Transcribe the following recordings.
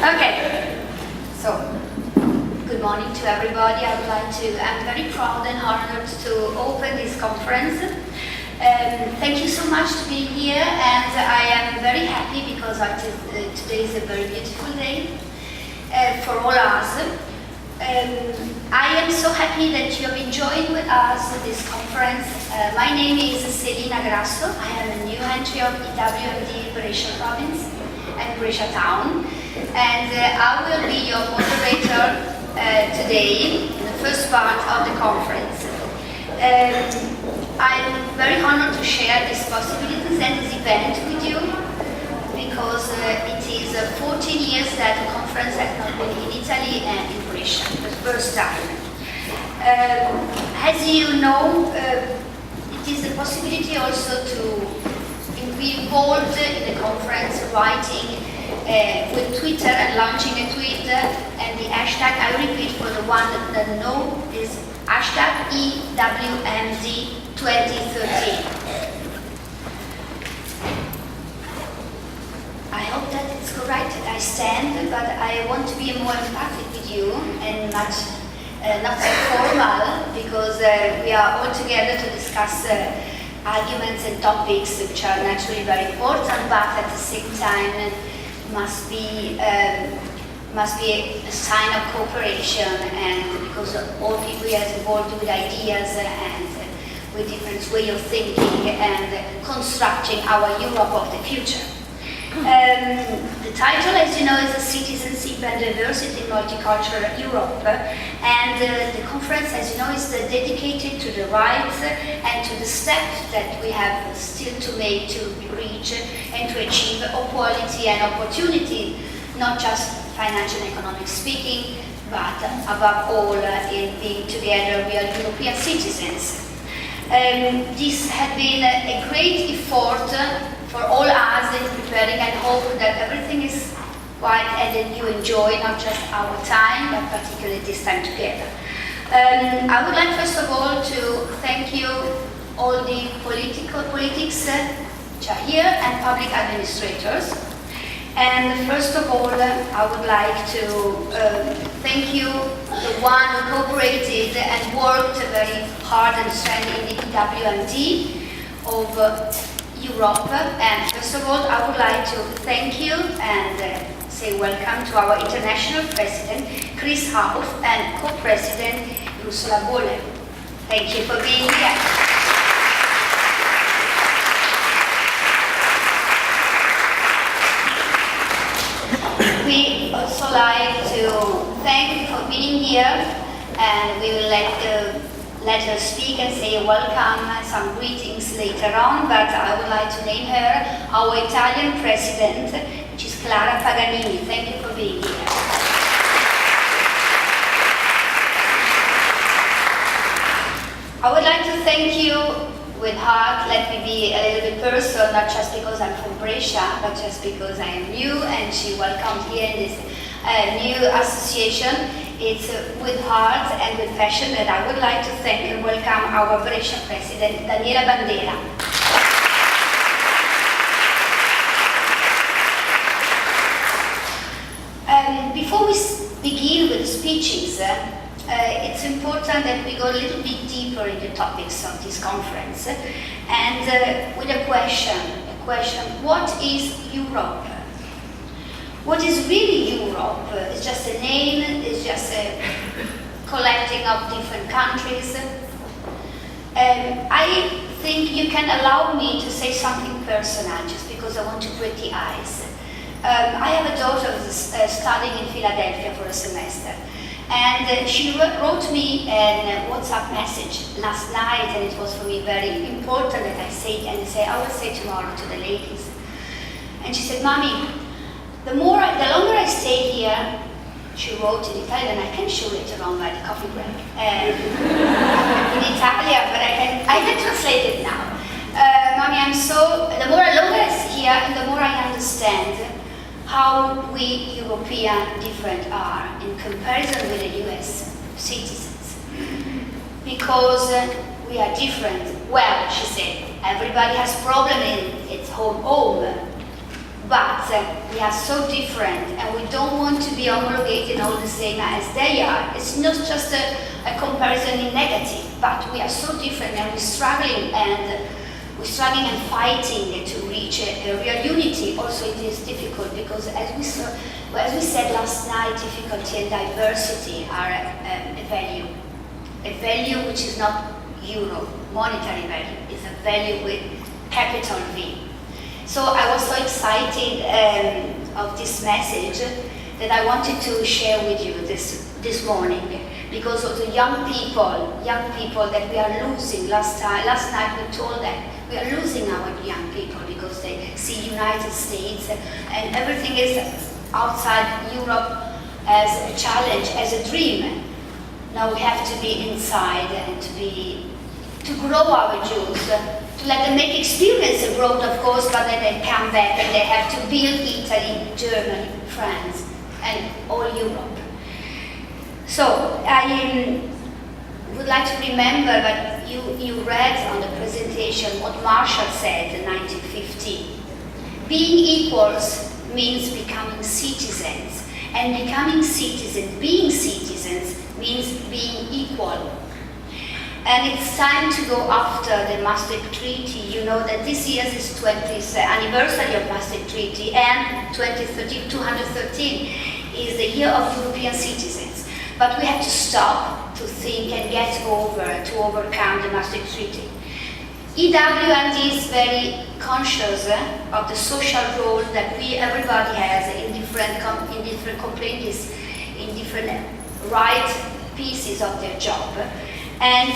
Okay, so good morning to everybody. I'm very proud and honored to open this conference. Thank you so much to be here, and I am very happy because today is a very beautiful day for all us. I am so happy that you have enjoyed with us this conference. My name is Selina Grasso. I am a new entry of EWMD Brescia province and Brescia town, and I will be your moderator today in the first part of the conference. I'm very honored to share these possibilities and this event with you because it is 14 years that the conference has not been in Italy and in Brescia, the first time. As you know, it is a possibility also to be involved in the conference, writing with Twitter and launching a tweet, and the hashtag, I repeat for the one that know, is hashtag EWMD 2013. I hope that it's correct that I stand, but I want to be more empathic with you and not so formal, because we are all together to discuss arguments and topics which are naturally very important, but at the same time must be a sign of cooperation, and because all people are involved with ideas and with different way of thinking and constructing our Europe of the future. The title, as you know, is Citizenship and Diversity in Multicultural Europe, and the conference, as you know, is dedicated to the rights and to the steps that we have still to make to reach and to achieve equality and opportunity, not just financial and economic speaking, but above all in being together we are European citizens. This has been a great effort for all us in preparing, and hope that everything is right and that you enjoy not just our time, but particularly this time together. I would like first of all to thank you, all the politics which are here, and public administrators. And first of all, I would like to thank you, the one who cooperated and worked very hard and strongly in the EWMD of Europe. And first of all, I would like to thank you and say welcome to our international president, Chris Hauff, and co-president, Ursula Bolle. Thank you for being here. We also like to thank you for being here, and we will let her speak and say welcome and some greetings later on, but I would like to name her our Italian president, which is Clara Paganini. Thank you for being here. I would like to thank you with heart. Let me be a little bit personal, not just because I'm from Brescia, but just because I am new and she welcomed here in this new association. It's with heart and with passion that I would like to thank and welcome our Brescia president, Daniela Bandera. Before we begin with the speeches, it's important that we go a little bit deeper in the topics of this conference, and with a question, what is Europe? What is really Europe? It's just a name, it's just a collecting of different countries. I think you can allow me to say something personal, just because I want to break the ice. I have a daughter who's studying in Philadelphia for a semester, and she wrote me a WhatsApp message last night, and it was for me very important that I say it, and I will say tomorrow to the ladies. And she said, "Mommy, the longer I stay here," she wrote in Italian, I can show later on by the coffee break, in Italian, but I can translate it now. Mommy, the longer I stay here, the more I understand how we European different are in comparison with the US citizens. Because we are different. Well, she said, everybody has problem in its home, but we are so different, and we don't want to be homologated all the same as they are. It's not just a comparison in negative, but we are so different, and we're struggling and fighting to reach a real unity. Also, it is difficult because, as we said last night, difficulty and diversity are a value which is not euro, monetary value. It's a value with capital V. So I was so excited of this message that I wanted to share with you this morning, because of the young people that we are losing. Last night we told them we are losing our young people because they see United States and everything is outside Europe as a challenge, as a dream. Now we have to be inside and to grow our youth, to let them make experience abroad, of course, but then they come back and they have to build Italy, Germany, France, and all Europe. So I would like to remember that you read on the presentation what Marshall said in 1950. Being equals means becoming citizens, and being citizens means being equal. And it's time to go after the Maastricht Treaty. You know that this year is 20th anniversary of Maastricht Treaty, and 213 is the year of European citizens. But we have to stop to think and to overcome the Maastricht Treaty. EWMD is very conscious of the social role that everybody has in different complaints, in different right pieces of their job. And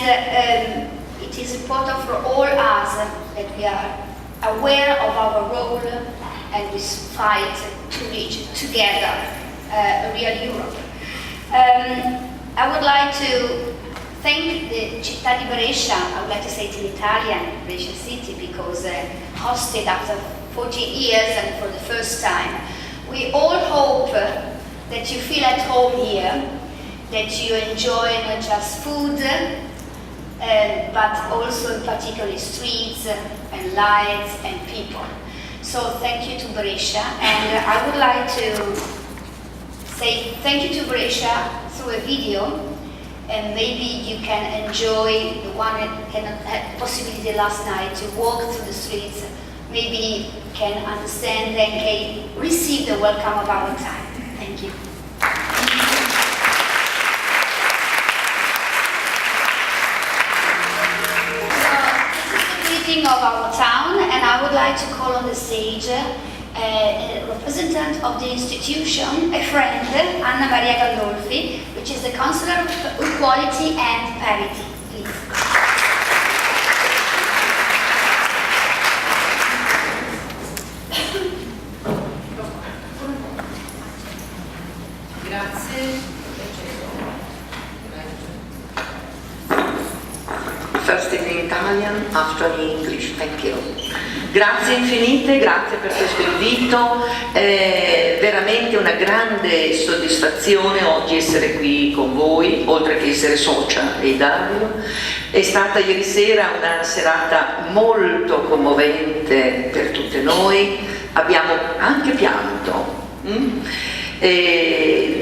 it is important for all us that we are aware of our role and we fight to reach together a real Europe. I would like to thank the Città di Brescia. I would like to say it in Italian, Brescia City, because hosted after 40 years and for the first time. We all hope that you feel at home here, that you enjoy not just food, but also in particular streets and lights and people. So thank you to Brescia, and I would like to say thank you to Brescia through a video, and maybe you can enjoy the one that cannot have possibility last night to walk through the streets, maybe can understand and can receive the welcome of our time. Thank you. Of our town, and I would like to call on the stage a representative of the institution, a friend, Anna Maria Gandolfi, which is the Counselor of Equality and Parity. Please. Grazie. First in Italian, after in English. Thank you. Grazie infinite, grazie per questo invito. È veramente una grande soddisfazione oggi essere qui con voi, oltre che essere socia EW. È stata ieri sera una serata molto commovente per tutte noi. Abbiamo anche pianto.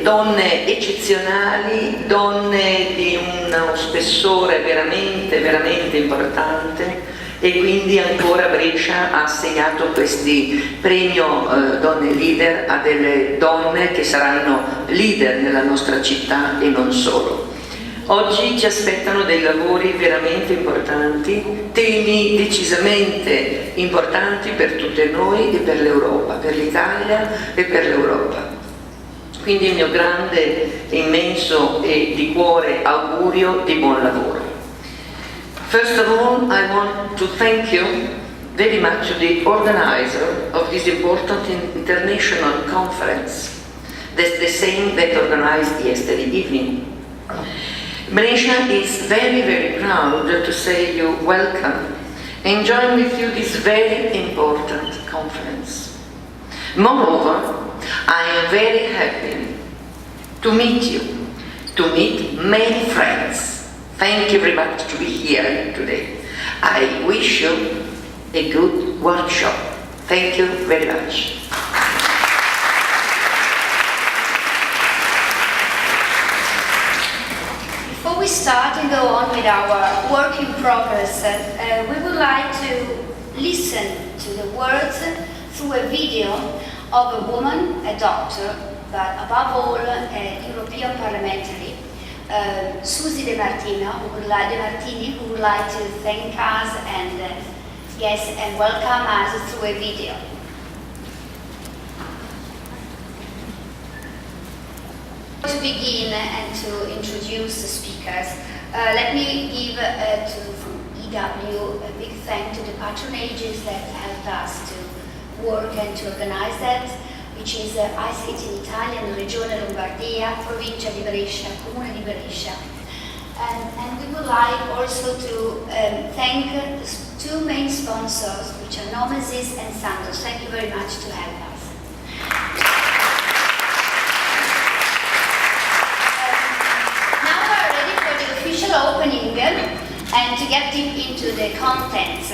Donne eccezionali, donne di uno spessore veramente, veramente importante, e quindi ancora Brescia ha assegnato questi premio Donne Leader a delle donne che saranno leader nella nostra città e non solo. Oggi ci aspettano dei lavori veramente importanti, temi decisamente importanti per tutte noi e per l'Europa, per l'Italia e per l'Europa. Quindi il mio grande, immenso e di cuore augurio di buon lavoro. First of all, I want to thank you very much to the organizer of this important international conference. That's the same that organized yesterday evening. Brescia is very, very proud to say you welcome and join with you this very important conference. Moreover, I am very happy to meet you, to meet many friends. Thank you very much to be here today. I wish you a good workshop. Thank you very much. start and go on with our work in progress, we would like to listen to the words through a video of a woman, a doctor, but above all a European parliamentary, Susie De Martini, who would like to thank us and and welcome us through a video. To begin and to introduce the speakers, let me give to EW a big thank to the patronages that helped us to work and to organize that, which is I say it in Italian, Regione Lombardia, Provincia di Brescia, Comune di Brescia. And we would like also to thank the two main sponsors, which are Nomesis and Santos. Thank you very much to help us. Now we are ready for the official opening and to get deep into the contents.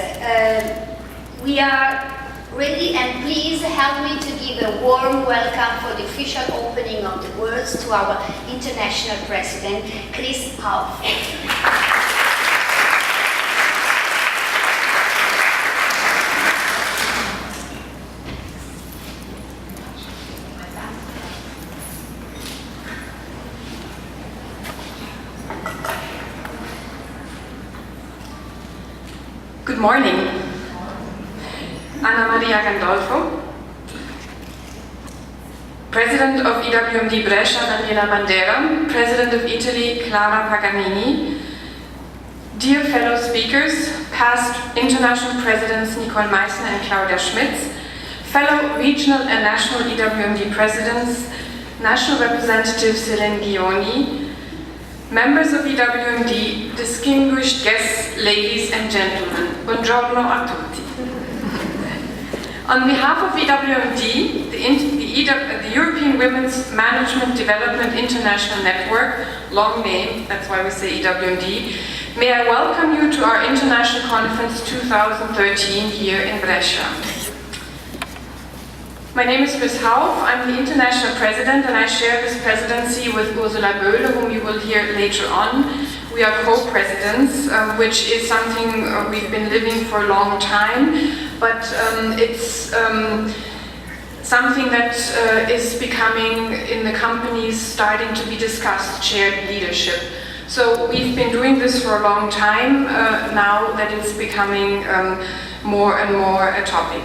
We are ready, and please help me to give a warm welcome for the official opening of the words to our international president, Chris Hauff. Good morning. Anna Maria Gandolfo, President of EWMDbrescia, Daniela Bandera, President of Italy, Clara Paganini, dear fellow speakers, past international presidents Nicole Meissner and Claudia Schmitz, fellow regional and national EWMD presidents, national representative Céline Guioni, members of EWMD, distinguished guests, ladies and gentlemen, buongiorno a tutti. On behalf of EWMD, the European Women's Management Development International Network, long name, that's why we say EWMD, may I welcome you to our International Conference 2013 here in Brescia. My name is Chris Hauff, I'm the International President, and I share this presidency with Ursula Böhle, whom you will hear later on. We are co-presidents, which is something we've been living for a long time, but it's something that is becoming in the companies starting to be discussed, shared leadership. So we've been doing this for a long time now that it's becoming more and more a topic.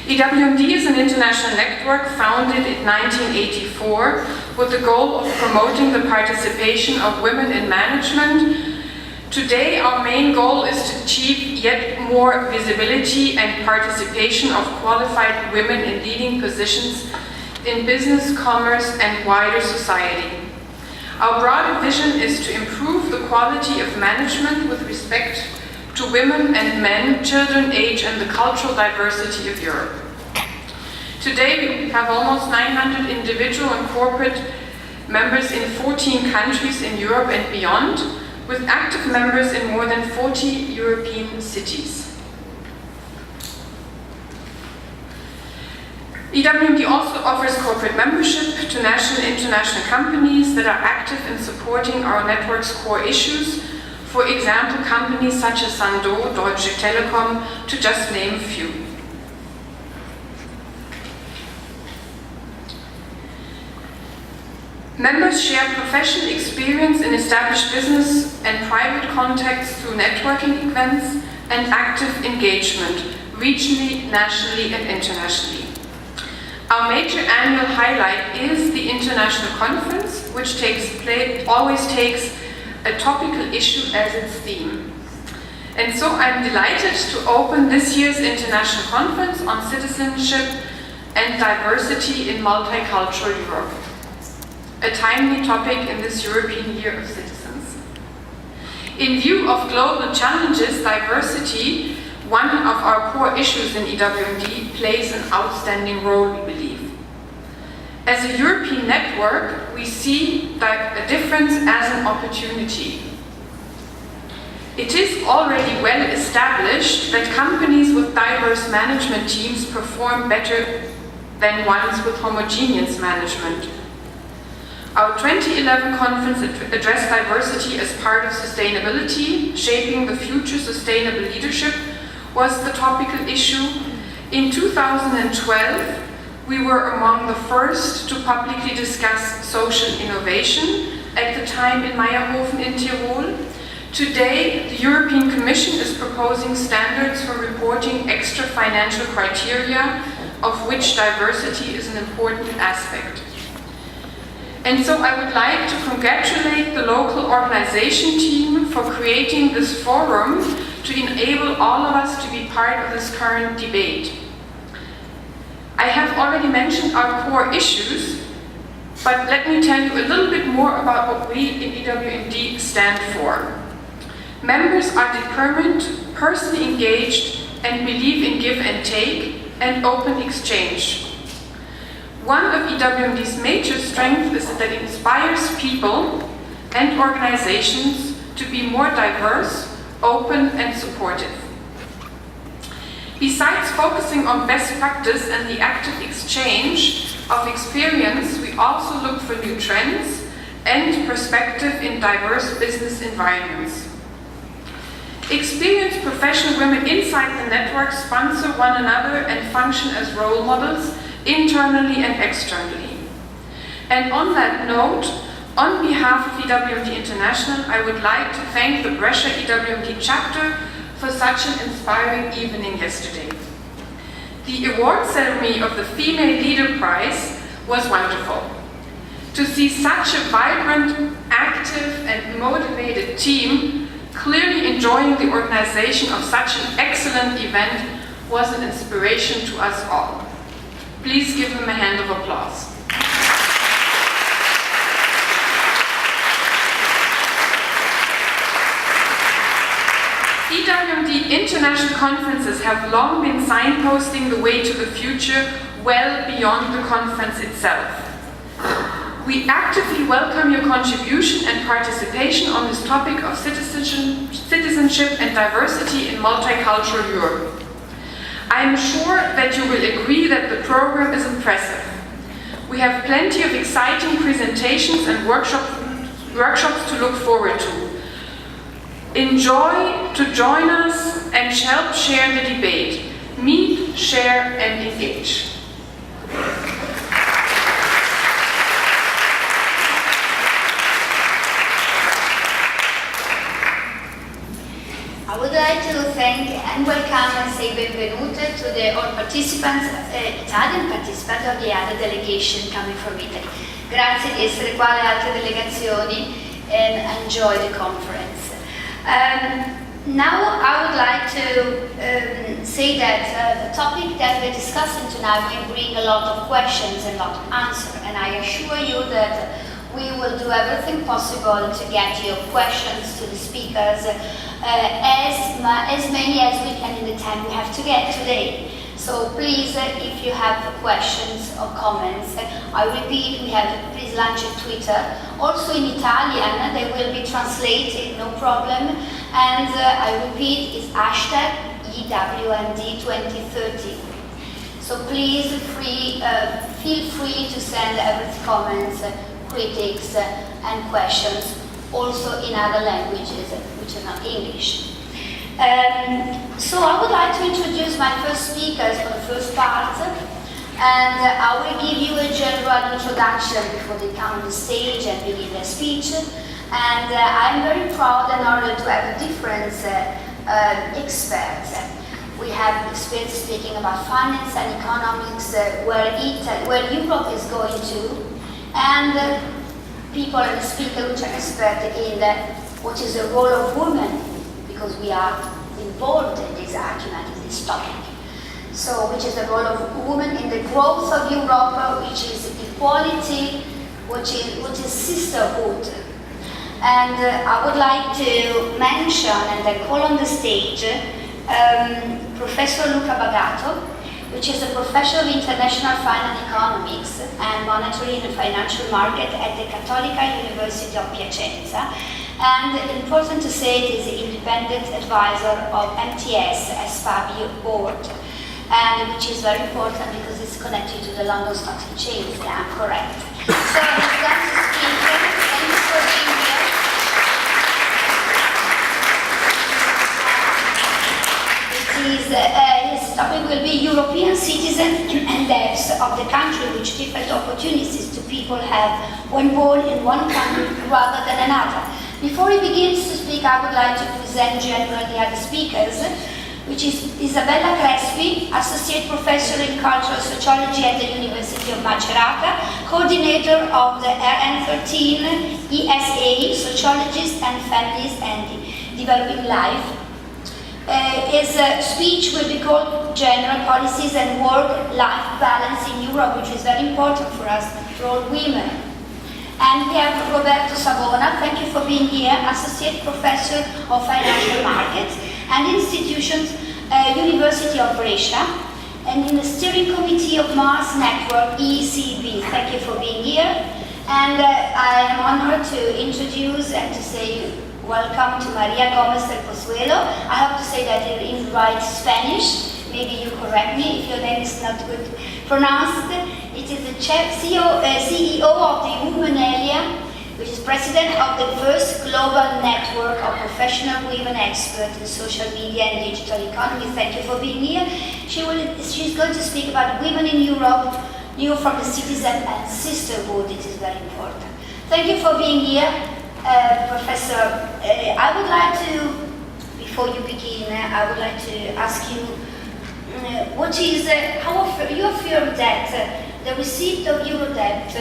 EWMD is an international network founded in 1984 with the goal of promoting the participation of women in management. Today, our main goal is to achieve yet more visibility and participation of qualified women in leading positions in business, commerce, and wider society. Our broader vision is to improve the quality of management with respect to women and men, children, age, and the cultural diversity of Europe. Today we have almost 900 individual and corporate members in 14 countries in Europe and beyond, with active members in more than 40 European cities. EWMD also offers corporate membership to national and international companies that are active in supporting our network's core issues. For example, companies such as Sandoz, Deutsche Telekom, to just name a few. Members share professional experience in established business and private contacts through networking events and active engagement, regionally, nationally, and internationally. Our major annual highlight is the International Conference, which always takes a topical issue as its theme. And so I'm delighted to open this year's International Conference on Citizenship and Diversity in Multicultural Europe, a timely topic in this European Year of Citizens. In view of global challenges, diversity, one of our core issues in EWMD, plays an outstanding role, we believe. As a European network, we see a difference as an opportunity. It is already well established that companies with diverse management teams perform better than ones with homogeneous management. Our 2011 conference addressed diversity as part of sustainability, shaping the future sustainable leadership was the topical issue. In 2012, we were among the first to publicly discuss social innovation, at the time in Meierhofen in Tirol. Today, the European Commission is proposing standards for reporting extra financial criteria, of which diversity is an important aspect. And so I would like to congratulate the local organization team for creating this forum to enable all of us to be part of this current debate. I have already mentioned our core issues, but let me tell you a little bit more about what we in EWMD stand for. Members are determined, personally engaged, and believe in give and take and open exchange. One of EWMD's major strengths is that it inspires people and organizations to be more diverse, open, and supportive. Besides focusing on best practice and the active exchange of experience, we also look for new trends and perspective in diverse business environments. Experienced professional women inside the network sponsor one another and function as role models internally and externally. And on that note, on behalf of EWMD International, I would like to thank the Brescia EWMD chapter for such an inspiring evening yesterday. The award ceremony of the Female Leader Prize was wonderful. To see such a vibrant, active and motivated team clearly enjoying the organization of such an excellent event was an inspiration to us all. Please give them a hand of applause. EWMD international conferences have long been signposting the way to the future well beyond the conference itself. We actively welcome your contribution and participation on this topic of citizenship and diversity in multicultural Europe. I am sure that you will agree that the program is impressive. We have plenty of exciting presentations and workshops to look forward to. Enjoy to join us and help share the debate. Meet, share, and engage. I would like to thank and welcome and say benvenute to all participants, Italian participants of the other delegation coming from Italy. Grazie di essere qua alle altre delegazioni and enjoy the conference. Now I would like to say that the topic that we're discussing tonight will bring a lot of questions and a lot of answers, and I assure you that we will do everything possible to get your questions to the speakers, as many as we can in the time we have to get today. So please, if you have questions or comments, I repeat, we have please launch a Twitter. Also in Italian, they will be translated, no problem. And I repeat, it's hashtag EWMD 2030. So please feel free to send every comments, critics, and questions, also in other languages, which are not English. So I would like to introduce my first speakers for the first part, and I will give you a general introduction before they come on the stage and begin their speech. And I'm very proud and honored to have different experts. We have experts speaking about finance and economics, where Europe is going to, and people and speakers which are experts in what is the role of women, because we are involved in this argument, in this topic. So, which is the role of women in the growth of Europe, which is equality, which is sisterhood. And I would like to mention and I call on the stage Professor Luca Bagato, which is a professor of international finance economics and monetary and financial market at the Cattolica University of Piacenza. And important to say it is the independent advisor of MTS Fabio board, and which is very important because it's connected to the London Stock Exchange, if I'm correct. So he's going to speak His topic will be European citizens and debts of the country, which different opportunities do people have when born in one country rather than another. Before he begins to speak, I would like to present generally the other speakers, which is Isabella Crespi, Associate Professor in Cultural Sociology at the University of Macerata, Coordinator of the RN13 ESA, Sociologists and Families and Developing Life. His speech will be called General Policies and Work-Life Balance in Europe, which is very important for us, for all women. And we have Roberto Savona, thank you for being here, Associate Professor of Financial Markets and Institutions, University of Brescia, and in the Steering Committee of Mars Network, ECB. Thank you for being here. And I am honored to introduce and to say welcome to Maria Gomez del Pozuelo. I have to say that you're in right Spanish. Maybe you correct me if your name is not good pronounced. It is the CEO of the EWMD, which is president of the first global network of professional women experts in social media and digital economy. Thank you for being here. She's going to speak about women in Europe, new from the Citizen and Sisterhood. It is very important. Thank you for being here, Professor. I would like to, before you begin, I would like to ask you, what is, you affirm that the receipt of Euro debt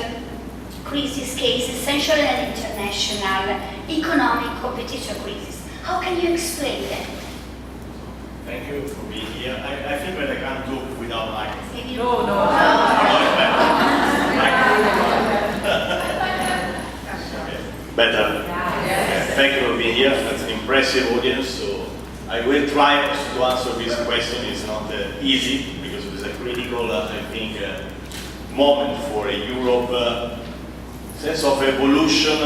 crisis case essential and international economic competition crisis. How can you explain that? Thank you for being here. I think that I can't talk without microphone. No. Better. Okay. Thank you for being here. That's an impressive audience. So I will try to answer this question. It's not easy because it is a critical, I think, moment for Europe. Sense of evolution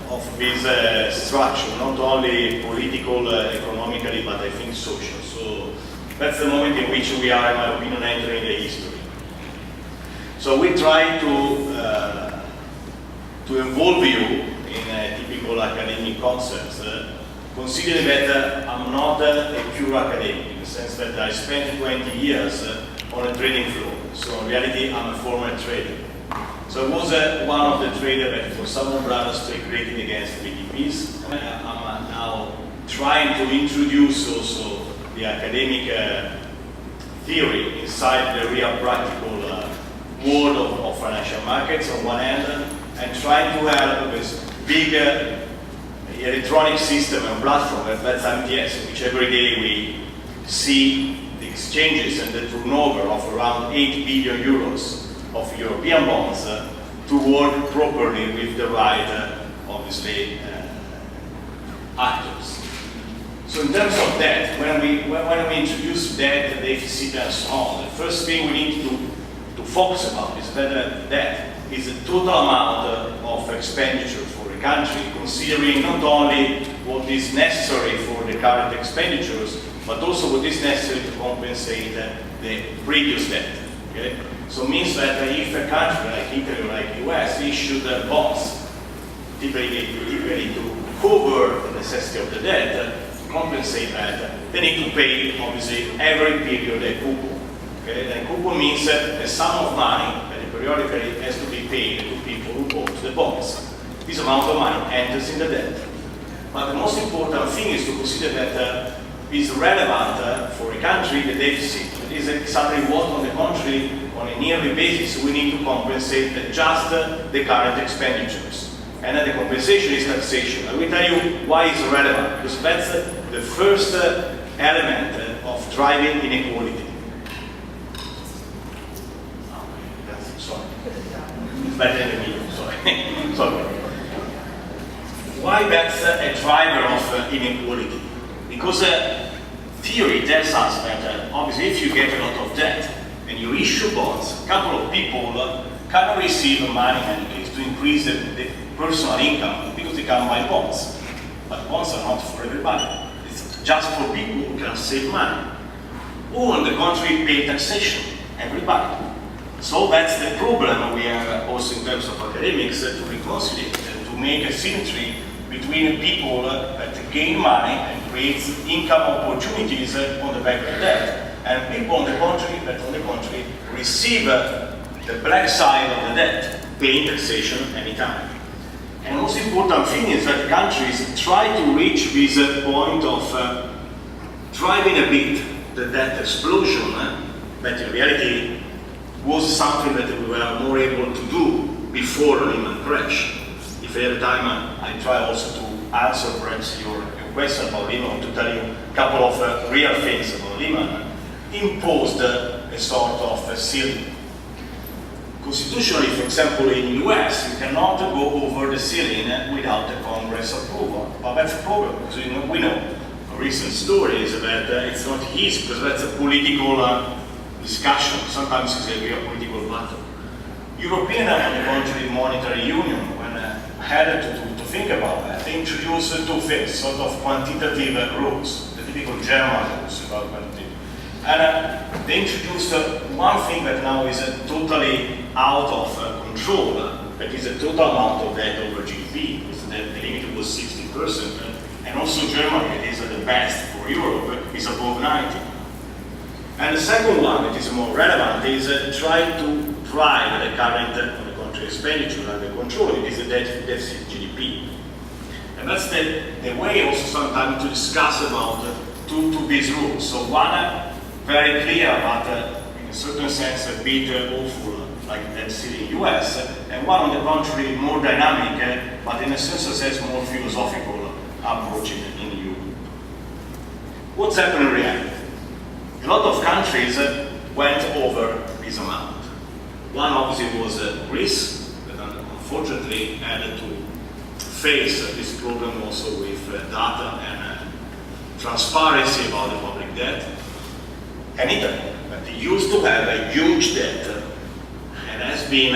of this structure, not only political, economically, but I think social. So that's the moment in which we are, in my opinion, entering the history. So we try to involve you in typical academic concepts, considering that I'm not a pure academic, in the sense that I spent 20 years on a trading floor. So in reality, I'm a former trader. So I was one of the traders that for Southern Brothers speculated against BTPs. I'm now trying to introduce also the academic theory inside the real practical world of financial markets on one hand, and trying to help this big electronic system and platform that's MTS, which every day we see the exchanges and the turnover of around 8 billion euros of European bonds to work properly with the right, obviously, actors. So in terms of debt, when we introduce debt, deficit, and so on, the first thing we need to focus about is that debt is the total amount of expenditure for a country, considering not only what is necessary for the current expenditures, but also what is necessary to compensate the previous debt. Okay? So it means that if a country like Italy or like the US issued bonds, typically to cover the necessity of the debt, to compensate that, they need to pay, obviously, every period a coupon. Okay? And coupon means a sum of money that periodically has to be paid to people who bought the bonds. This amount of money enters in the debt. But the most important thing is to consider that is relevant for a country, the deficit. It is exactly what, on the contrary, on a yearly basis, we need to compensate just the current expenditures. And then the compensation is taxation. I will tell you why it's relevant, because that's the first element of driving inequality. Sorry. It's better than me, sorry. Sorry. Why that's a driver of inequality? Because theory tells us that obviously if you get a lot of debt and you issue bonds, a couple of people can receive money in any case to increase the personal income because they can buy bonds. But bonds are not for everybody. It's just for people who can save money. Or on the contrary, pay taxation, everybody. So that's the problem we have also in terms of academics to reconcile and to make a symmetry between people that gain money and creates income opportunities on the back of debt, and people on the contrary receive the black side of the debt, paying taxation anytime. And the most important thing is that countries try to reach this point of driving a bit the debt explosion, but in reality was something that we were more able to do before Lehman crash. If I have time, I try also to answer perhaps your question about Lehman, to tell you a couple of real things about Lehman. Imposed a sort of ceiling. Constitutionally, for example, in the US, you cannot go over the ceiling without the Congress approval. But that's a problem, because we know a recent story is that it's not easy, because that's a political discussion. Sometimes it's a real political battle. European, on the contrary, monetary union, when had to think about that, they introduced two things, sort of quantitative rules, the typical German rules about quantitative. And they introduced one thing that now is totally out of control, that is the total amount of debt over GDP, because the limit was 60%, and also Germany, that is the best for Europe, is above 90%. And the second one that is more relevant is try to drive the current, on the contrary, expenditure under control. It is the deficit GDP. And that's the way also sometimes to discuss about two these rules. So one, very clear, but in a certain sense a bit awful, like that city in the US, and one on the contrary more dynamic, but in a certain sense more philosophical approach in Europe. What's happened in reality? A lot of countries went over this amount. One obviously was Greece, that unfortunately had to face this problem also with data and transparency about the public debt. And Italy, that used to have a huge debt and has been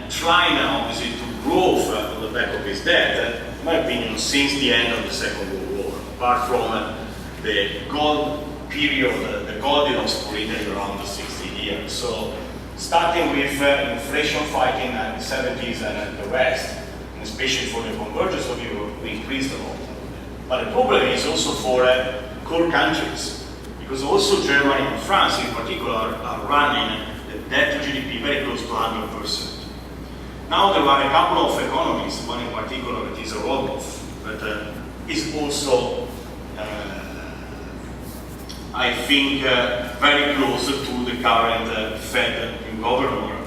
trying obviously to grow on the back of its debt, in my opinion, since the end of the Second World War, apart from the gold period, the Goldilocks for Italy around the 60 years. So starting with inflation fighting in the 70s and the rest, and especially for the convergence of Europe, we increased a lot. But the problem is also for core countries, because also Germany and France in particular are running the debt to GDP very close to 100%. Now there are a couple of economies, one in particular that is a Rogoff, but is also, I think, very close to the current Fed governor,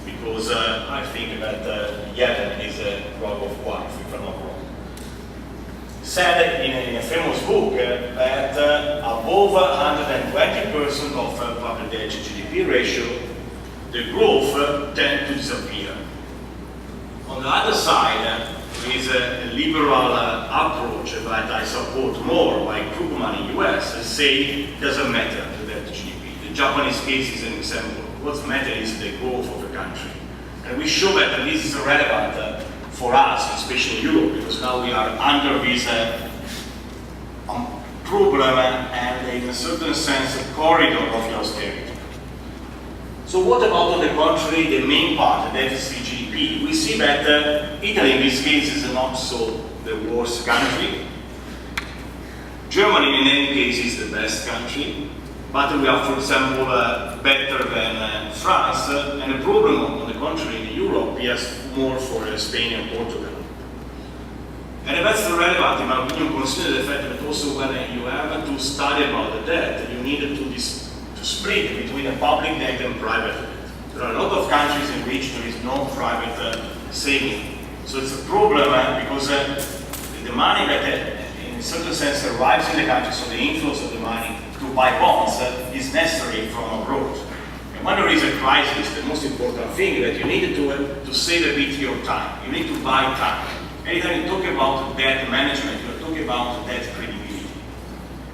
because I think that Yellen is a Rogoff wife, if I'm not wrong. Said in a famous book that above 120% of public debt to GDP ratio, the growth tends to disappear. On the other side, there is a liberal approach that I support more, like Krugman in the US, say it doesn't matter the debt to GDP. The Japanese case is an example. What matters is the growth of the country. And we show that this is relevant for us, especially in Europe, because now we are under this problem and in a certain sense a corridor of the austerity. So what about, on the contrary, the main part, the deficit GDP? We see that Italy in this case is not so the worst country. Germany in any case is the best country, but we are, for example, better than France, and the problem, on the contrary, in Europe is more for Spain and Portugal. And that's relevant, in my opinion, consider the fact that also when you have to study about the debt, you need to split between the public debt and private debt. There are a lot of countries in which there is no private saving. So it's a problem because the money that, in a certain sense, arrives in the country, so the inflows of the money to buy bonds is necessary from abroad. And when there is a crisis, the most important thing is that you need to save a bit your time. You need to buy time. Anytime you talk about debt management, you are talking about debt credibility.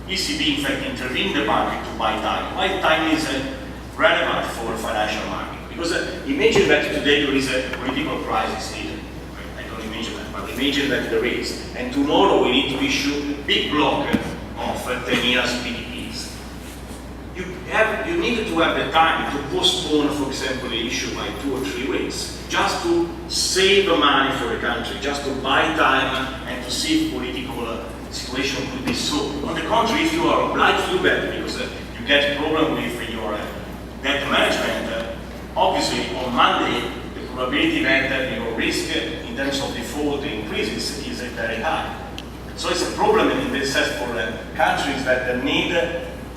ECB, in fact, intervened in the market to buy time. Why time is relevant for financial market? Because imagine that today there is a political crisis in Italy. I don't imagine that, but imagine that there is. And tomorrow we need to issue a big block of 10 years PDPs. You need to have the time to postpone, for example, the issue by 2 or 3 weeks, just to save money for the country, just to buy time and to see if political situation could be solved. On the contrary, if you are obliged to do that because you get a problem with your debt management, obviously on Monday the probability that your risk in terms of default increases is very high. So it's a problem in this sense for countries that need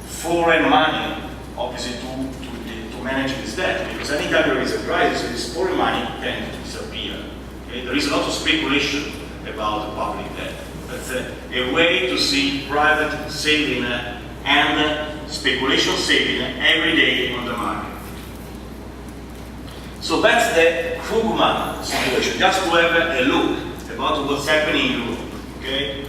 foreign money, obviously, to manage this debt, because anytime there is a crisis, this foreign money tends to disappear. Okay? There is a lot of speculation about public debt. That's a way to see private saving and speculation saving every day on the market. So that's the Krugman situation, just to have a look about what's happening in Europe. Okay?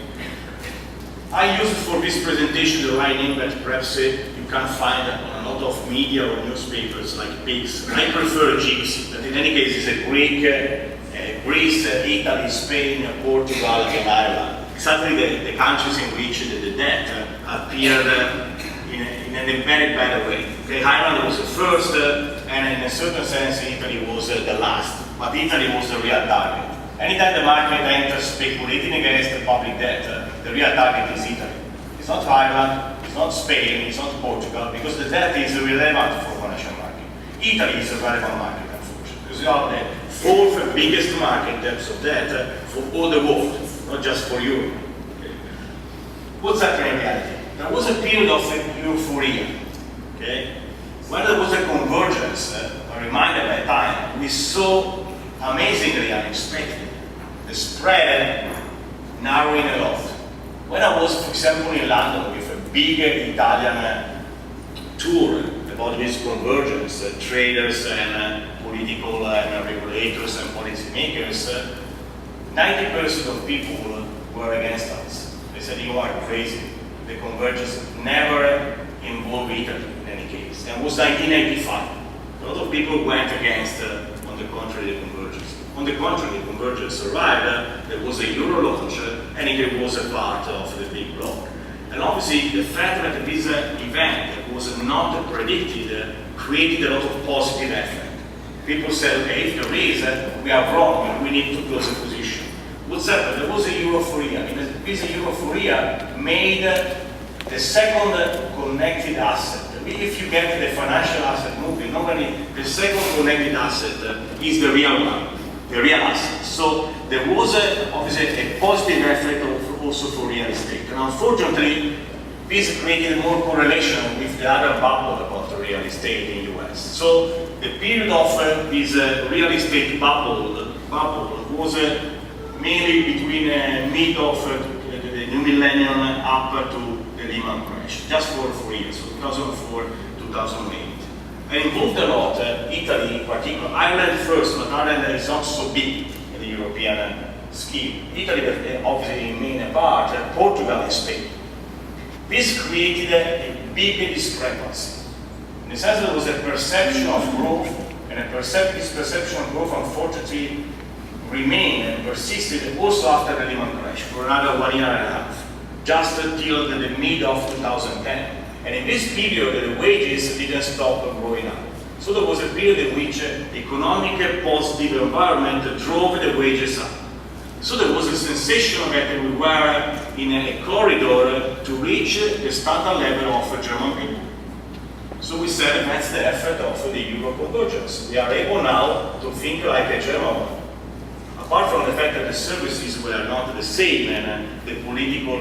I used for this presentation the right name that perhaps you can find on a lot of media or newspapers like PIGS. I prefer GIPS, that in any case is a Greek, Greece, Italy, Spain, Portugal, and Ireland. Exactly the countries in which the debt appeared in a very bad way. Okay, Ireland was the first, and in a certain sense Italy was the last, but Italy was the real target. Anytime the market enters speculating against the public debt, the real target is Italy. It's not Ireland, it's not Spain, it's not Portugal, because the debt is irrelevant for financial market. Italy is a relevant market, unfortunately, because we are the 4th biggest market in terms of debt for all the world, not just for Europe. Okay. What's happening in reality? There was a period of euphoria. Okay? When there was a convergence, I reminded at that time, we saw amazingly unexpected the spread narrowing a lot. When I was, for example, in London with a big Italian tour about this convergence, traders and political and regulators and policymakers, 90% of people were against us. They said, you are crazy. The convergence never involved Italy in any case. And it was 1985. A lot of people went against, on the contrary, the convergence. On the contrary, the convergence arrived, there was a euro launch, and it was a part of the big bloc. And obviously, the fact that this event was not predicted created a lot of positive effect. People said, okay, if there is, we are wrong, we need to close the position. What's happened? There was a euphoria. And this euphoria made the second connected asset. If you get the financial asset moving, normally the second connected asset is the real one, the real asset. So there was obviously a positive effect also for real estate. And unfortunately, this created more correlation with the other bubble about the real estate in the US. So the period of this real estate bubble was mainly between mid of the new millennium up to the Lehman crash, just for 4 years, so 2004, 2008. And involved a lot, Italy in particular, Ireland first, but Ireland is not so big in the European scheme. Italy, obviously, in main part, Portugal and Spain. This created a big discrepancy. In the sense that there was a perception of growth, and this perception of growth, unfortunately, remained and persisted also after the Lehman crash for another 1 year and a half, just until the mid of 2010. And in this period, the wages didn't stop going up. So there was a period in which economic positive environment drove the wages up. So there was a sensation that we were in a corridor to reach the standard level of German people. So we said that's the effect of the euro convergence. We are able now to think like a German one. Apart from the fact that the services were not the same and the political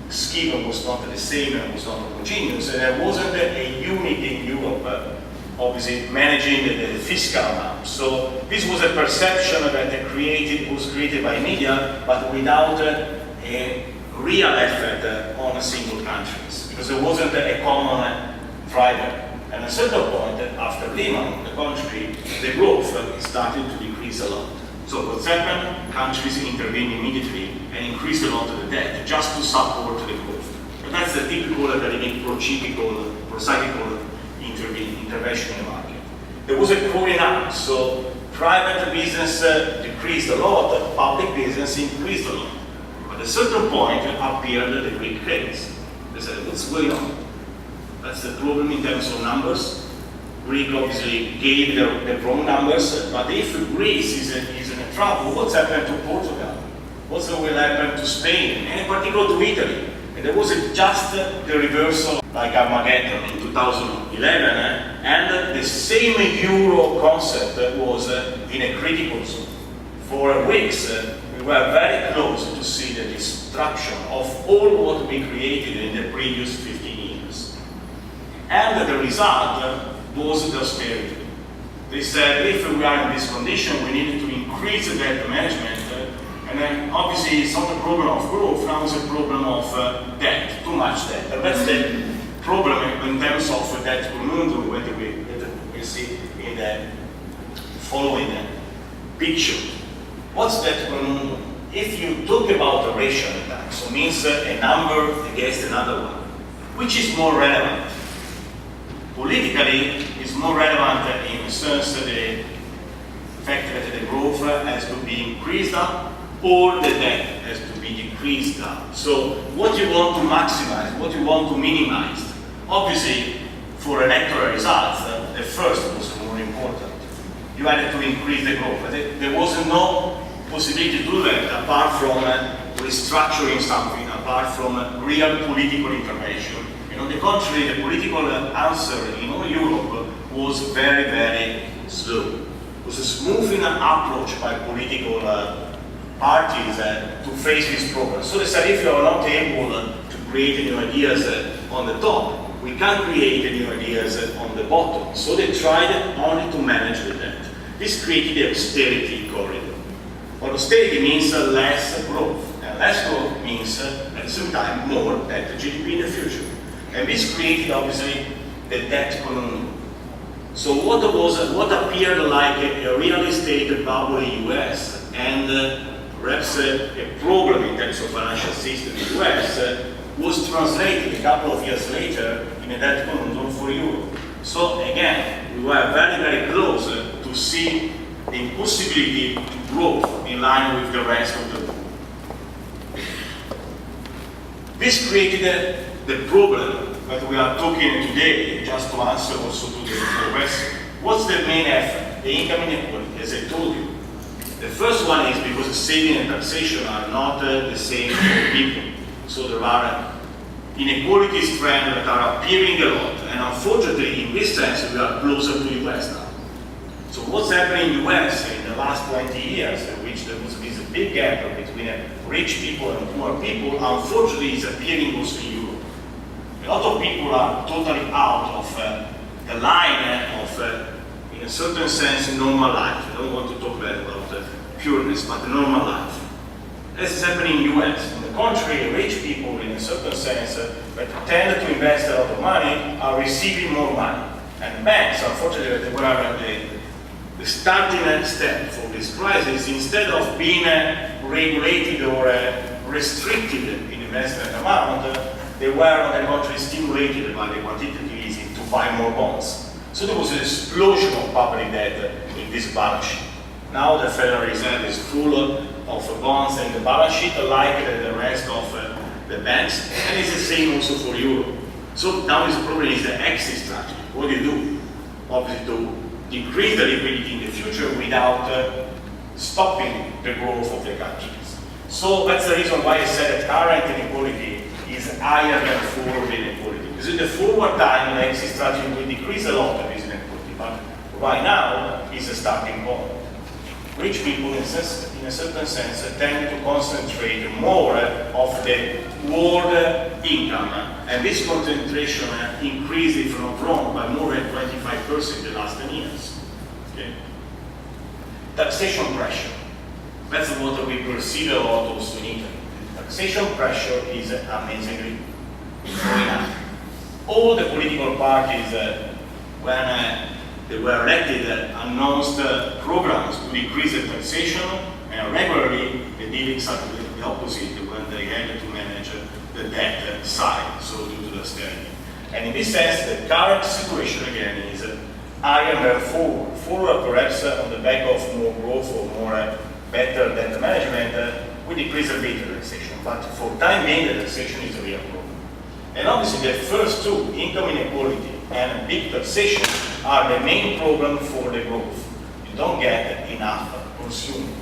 scheme was not the same and was not homogeneous, and there wasn't a unity in Europe, obviously managing the fiscal amount. So this was a perception that was created by media, but without a real effect on single countries, because there wasn't a common driver. And at a certain point, after Lehman, on the contrary, the growth started to decrease a lot. So what's happened? Countries intervened immediately and increased a lot of the debt just to support the growth. And that's the typical academic pro-cyclical intervention in the market. There was a cooling up, so private business decreased a lot, public business increased a lot. But at a certain point appeared the Greek case. They said, what's going on? That's the problem in terms of numbers. Greece obviously gave the wrong numbers, but if Greece is in trouble, what's happened to Portugal? What will happen to Spain, and in particular to Italy? And there was just the reversal, like Armageddon in 2011, and the same euro concept was in a critical zone. For weeks, we were very close to see the destruction of all what we created in the previous 15 years. And the result was the austerity. They said, if we are in this condition, we need to increase the debt management, and then obviously it's not a problem of growth, now it's a problem of debt, too much debt. And that's the problem in terms of debt conundrum that we see in the following picture. What's debt conundrum? If you talk about a ratio tax, so means a number against another one, which is more relevant? Politically, it's more relevant in the sense that the fact that the growth has to be increased up or the debt has to be decreased up. So what you want to maximize, what you want to minimize? Obviously, for electoral results, the first was more important. You had to increase the growth. There was no possibility to do that apart from restructuring something, apart from real political intervention. And on the contrary, the political answer in all Europe was very, very slow. It was a smoothing approach by political parties to face this problem. So they said, if you are not able to create new ideas on the top, we can't create new ideas on the bottom. So they tried only to manage the debt. This created the austerity corridor. But austerity means less growth. And less growth means, at the same time, more debt to GDP in the future. And this created, obviously, the debt conundrum. So what appeared like a real estate bubble in the US and perhaps a problem in terms of financial system in the US was translated a couple of years later in a debt conundrum for Europe. So again, we were very, very close to see the impossibility to grow in line with the rest of the world. This created the problem that we are talking today, just to answer also to the question. What's the main effect? The income inequality, as I told you. The first one is because saving and taxation are not the same for people. So there are inequalities trends that are appearing a lot, and unfortunately, in this sense, we are closer to the US now. So what's happening in the US in the last 20 years, in which there was this big gap between rich people and poor people, unfortunately is appearing also in Europe. A lot of people are totally out of the line of, in a certain sense, normal life. I don't want to talk about pureness, but the normal life. This is happening in the US. On the contrary, rich people, in a certain sense, that tend to invest a lot of money, are receiving more money. And banks, unfortunately, they were the starting step for this crisis, instead of being regulated or restricted in investment amount, they were, on the contrary, stimulated by the quantitative easing to buy more bonds. So there was an explosion of public debt in this balance sheet. Now the Federal Reserve is full of bonds in the balance sheet, like the rest of the banks, and it's the same also for Europe. So now the problem is the exit strategy. What do you do? Obviously, to decrease the liquidity in the future without stopping the growth of the countries. So that's the reason why I said that current inequality is higher than forward inequality. Because in the forward time, the exit strategy will decrease a lot of this inequality, but right now is a starting point. Rich people, in a certain sense, tend to concentrate more of the world income, and this concentration increased, if not wrong, by more than 25% in the last 10 years. Okay? Taxation pressure. That's what we perceive a lot also in Italy. Taxation pressure is amazingly going up. All the political parties, when they were elected, announced programs to decrease the taxation, and regularly they did exactly the opposite when they had to manage the debt side, so due to the austerity. And in this sense, the current situation again is higher than forward. Forward, perhaps on the back of more growth or more better debt management, we decrease a bit the taxation, but for time being, the taxation is a real problem. And obviously the first two, income inequality and big taxation, are the main problem for the growth. You don't get enough consuming.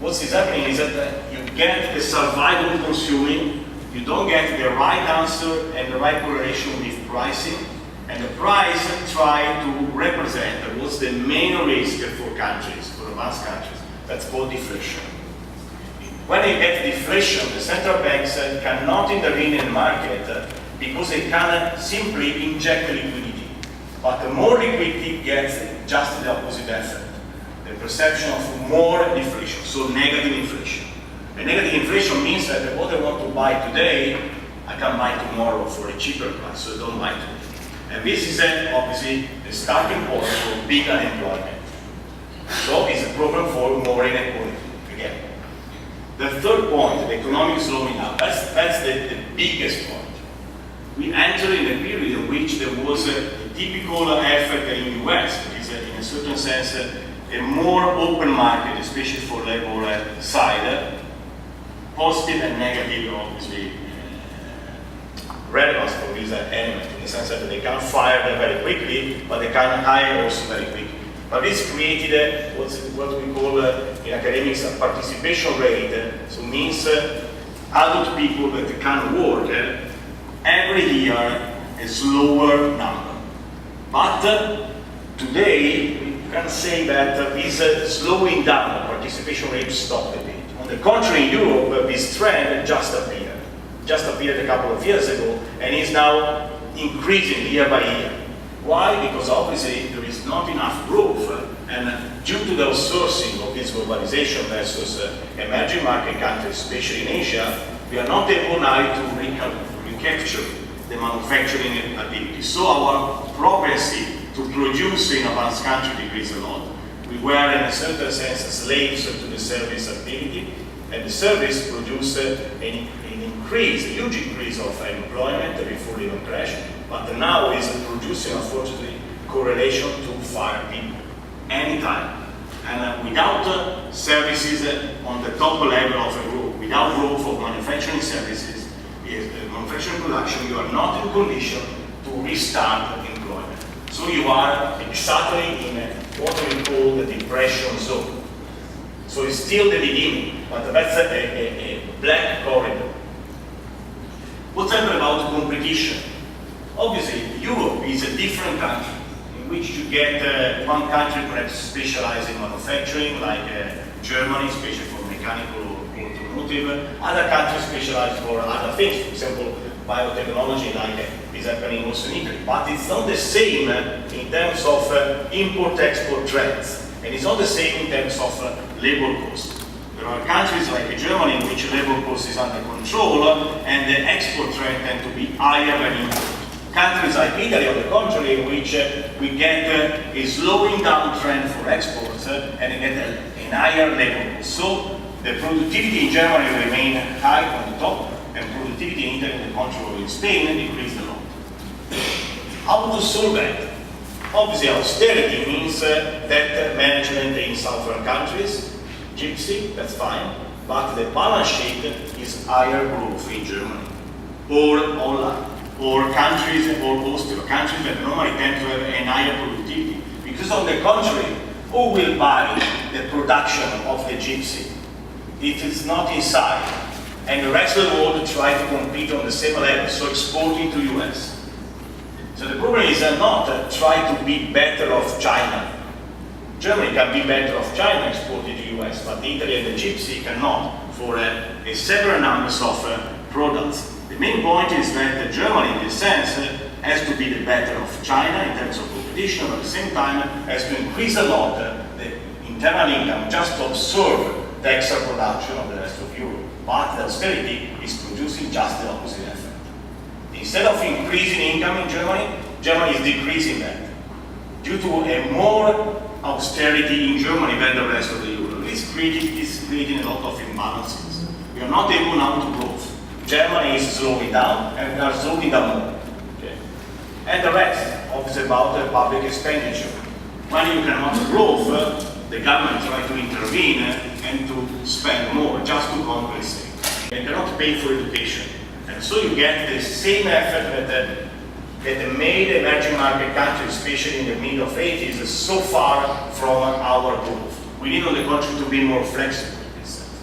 What is happening is that you get the survival consuming, you don't get the right answer and the right correlation with pricing, and the price try to represent what's the main risk for countries, for advanced countries. That's called deflation. When you get deflation, the central banks cannot intervene in the market because they can simply inject liquidity. But the more liquidity gets just the opposite effect. The perception of more deflation, so negative inflation. And negative inflation means that what I want to buy today, I can buy tomorrow for a cheaper price, so I don't buy today. And this is obviously the starting point for big unemployment. So it's a problem for more inequality, again. The third point, the economic slowing down, that's the biggest point. We entered in a period in which there was a typical effect in the US, which is in a certain sense a more open market, especially for labor side, positive and negative, obviously, relevance for this element, in the sense that they can fire them very quickly, but they can hire also very quickly. But this created what we call in academics a participation rate, so means adult people that can work every year a slower number. But today, we can say that this slowing down the participation rate stopped a bit. On the contrary, in Europe, this trend just appeared a couple of years ago, and is now increasing year by year. Why? Because obviously there is not enough growth, and due to the outsourcing of this globalization versus emerging market countries, especially in Asia, we are not able now to recapture the manufacturing activity. So our propensity to produce in advanced countries decreased a lot. We were in a certain sense slaves to the service activity, and the service produced a huge increase of employment before the even crash, but now is producing, unfortunately, correlation to fire people anytime. And without services on the top level of a group, without growth of manufacturing services, manufacturing production, you are not in condition to restart employment. So you are exactly in what we call the depression zone. So it's still the beginning, but that's a black corridor. What's happened about competition? Obviously, Europe is a different country in which you get one country perhaps specialized in manufacturing, like Germany, especially for mechanical or automotive. Other countries specialized for other things, for example, biotechnology, like is happening also in Italy. But it's not the same in terms of import-export trends, and it's not the same in terms of labor cost. There are countries like Germany in which labor cost is under control and the export trend tend to be higher than import. Countries like Italy, on the contrary, in which we get a slowing down trend for exports and get a higher labor cost. So the productivity in Germany remained high on the top, and productivity in Italy, on the contrary, in Spain decreased a lot. How to solve that? Obviously, austerity means debt management in southern countries. Gypsy, that's fine, but the balance sheet is higher growth in Germany, or Holland, or countries, or Austria, countries that normally tend to have a higher productivity. Because on the contrary, who will buy the production of the Gypsy if it's not inside? And the rest of the world try to compete on the same level, so exporting to US. So the problem is not try to be better off China. Germany can be better off China exporting to the US, but Italy and the Gypsy cannot for a several numbers of products. The main point is that Germany, in this sense, has to be the better of China in terms of competition, but at the same time has to increase a lot the internal income just to absorb the extra production of the rest of Europe. But the austerity is producing just the opposite effect. Instead of increasing income in Germany, Germany is decreasing that due to a more austerity in Germany than the rest of the Euro. This is creating a lot of imbalances. We are not able now to grow. Germany is slowing down, and we are slowing down more. Okay. And the rest, obviously, about the public expenditure. When you cannot grow, the government tries to intervene and to spend more just to compensate. They cannot pay for education. And And so you get the same effort that made emerging market countries, especially in the middle of 80s, so far from our growth. We need, on the contrary, to be more flexible in this sense.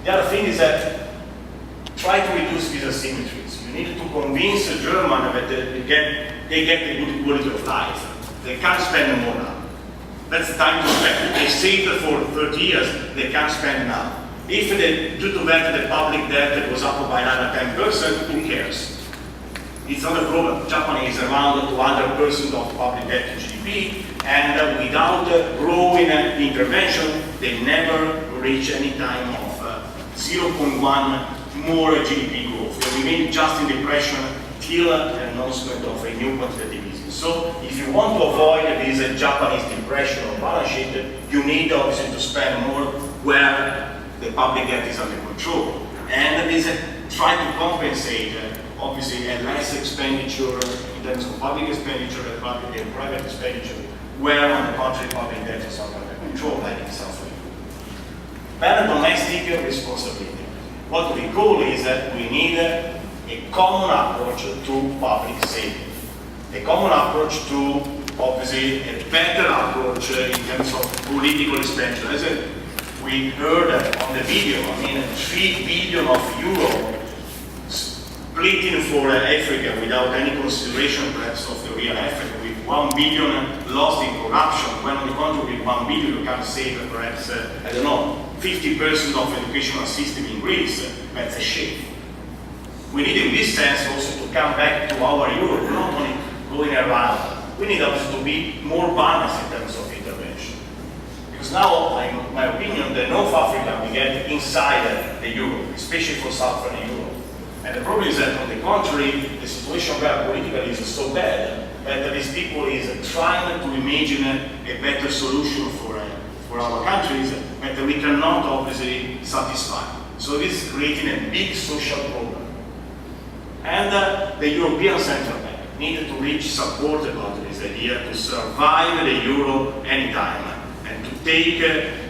The other thing is that try to reduce visa asymmetries. You need to convince a German that they get a good quality of life. They can't spend more now. That's the time to spend. They saved for 30 years, they can't spend now. If due to that the public debt goes up by another 10%, who cares? It's not a problem. Japan is around 200% of public debt to GDP, and without growing intervention, they never reach any time of 0.1 more GDP growth. They remain just in depression till an announcement of a new quantitative easing. So if you want to avoid this Japanese depression of balance sheet, you need obviously to spend more where the public debt is under control. And this try to compensate obviously a less expenditure in terms of public expenditure and private expenditure, where on the contrary public debt is under control, like in South Africa. Then domestic responsibility. What we call is that we need a common approach to public saving. A common approach to, obviously, a better approach in terms of political expenditure. As we heard on the video, I mean, 3 billion of euro splitting for Africa without any consideration perhaps of the real Africa, with 1 billion lost in corruption, when on the contrary with 1 billion you can save perhaps, I don't know, 50% of educational system in Greece. That's a shame. We need in this sense also to come back to our Europe, not only going around. We need also to be more balanced in terms of intervention. Because now, in my opinion, the North Africa we get inside the Europe, especially for Southern Europe. And the problem is that, on the contrary, the situation where politically is so bad that these people is trying to imagine a better solution for our countries that we cannot obviously satisfy. So this is creating a big social problem. And the European Central Bank needed to reach support about this idea to survive the euro anytime and to take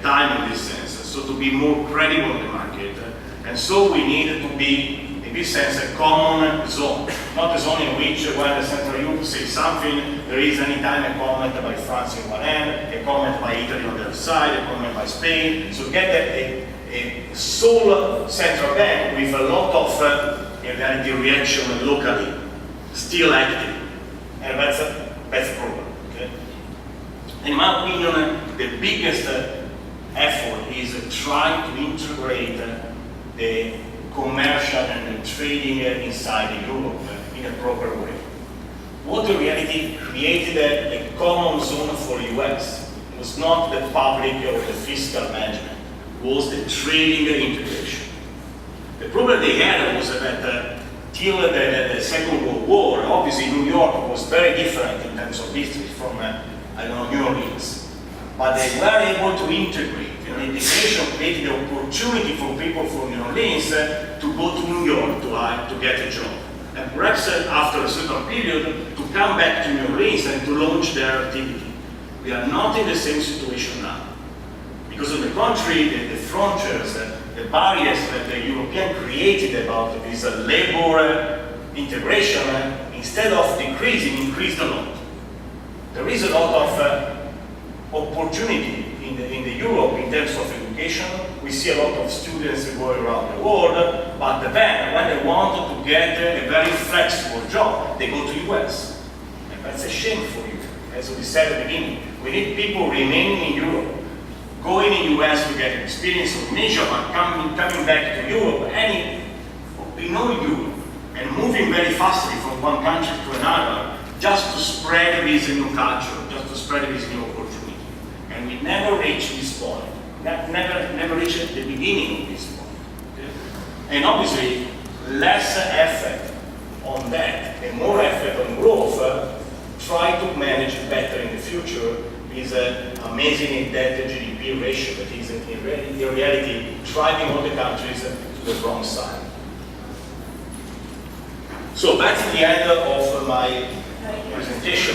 time in this sense, so to be more credible in the market. And so we needed to be, in this sense, a common zone, not a zone in which when the Central Europe says something, there is anytime a comment by France on one end, a comment by Italy on the other side, a comment by Spain. So get a sole central bank with a lot of in reality reaction locally, still active. And that's a problem. Okay? In my opinion, the biggest effort is trying to integrate the commercial and the trading inside Europe in a proper way. What in reality created a common zone for the US was not the public or the fiscal management, was the trading integration. The problem they had was that till the Second World War, obviously New York was very different in terms of history from, I don't know, New Orleans. But they were able to integrate. The integration created the opportunity for people from New Orleans to go to New York to get a job. And perhaps after a certain period, to come back to New Orleans and to launch their activity. We are not in the same situation now. Because on the contrary, the frontiers, the barriers that the European created about this labor integration, instead of decreasing, increased a lot. There is a lot of opportunity in the Europe in terms of education. We see a lot of students going around the world, but then when they want to get a very flexible job, they go to US. And that's a shame for you. As we said at the beginning, we need people remaining in Europe, going in US to get experience in Asia, but coming back to Europe, in all Europe, and moving very fastly from one country to another, just to spread this new culture, just to spread this new opportunity. And we never reach this point. Never reach the beginning of this point. Okay? And obviously, less effort on that and more effort on growth, try to manage better in the future is an amazing debt to GDP ratio that is in reality driving all the countries to the wrong side. So that's the end of my presentation.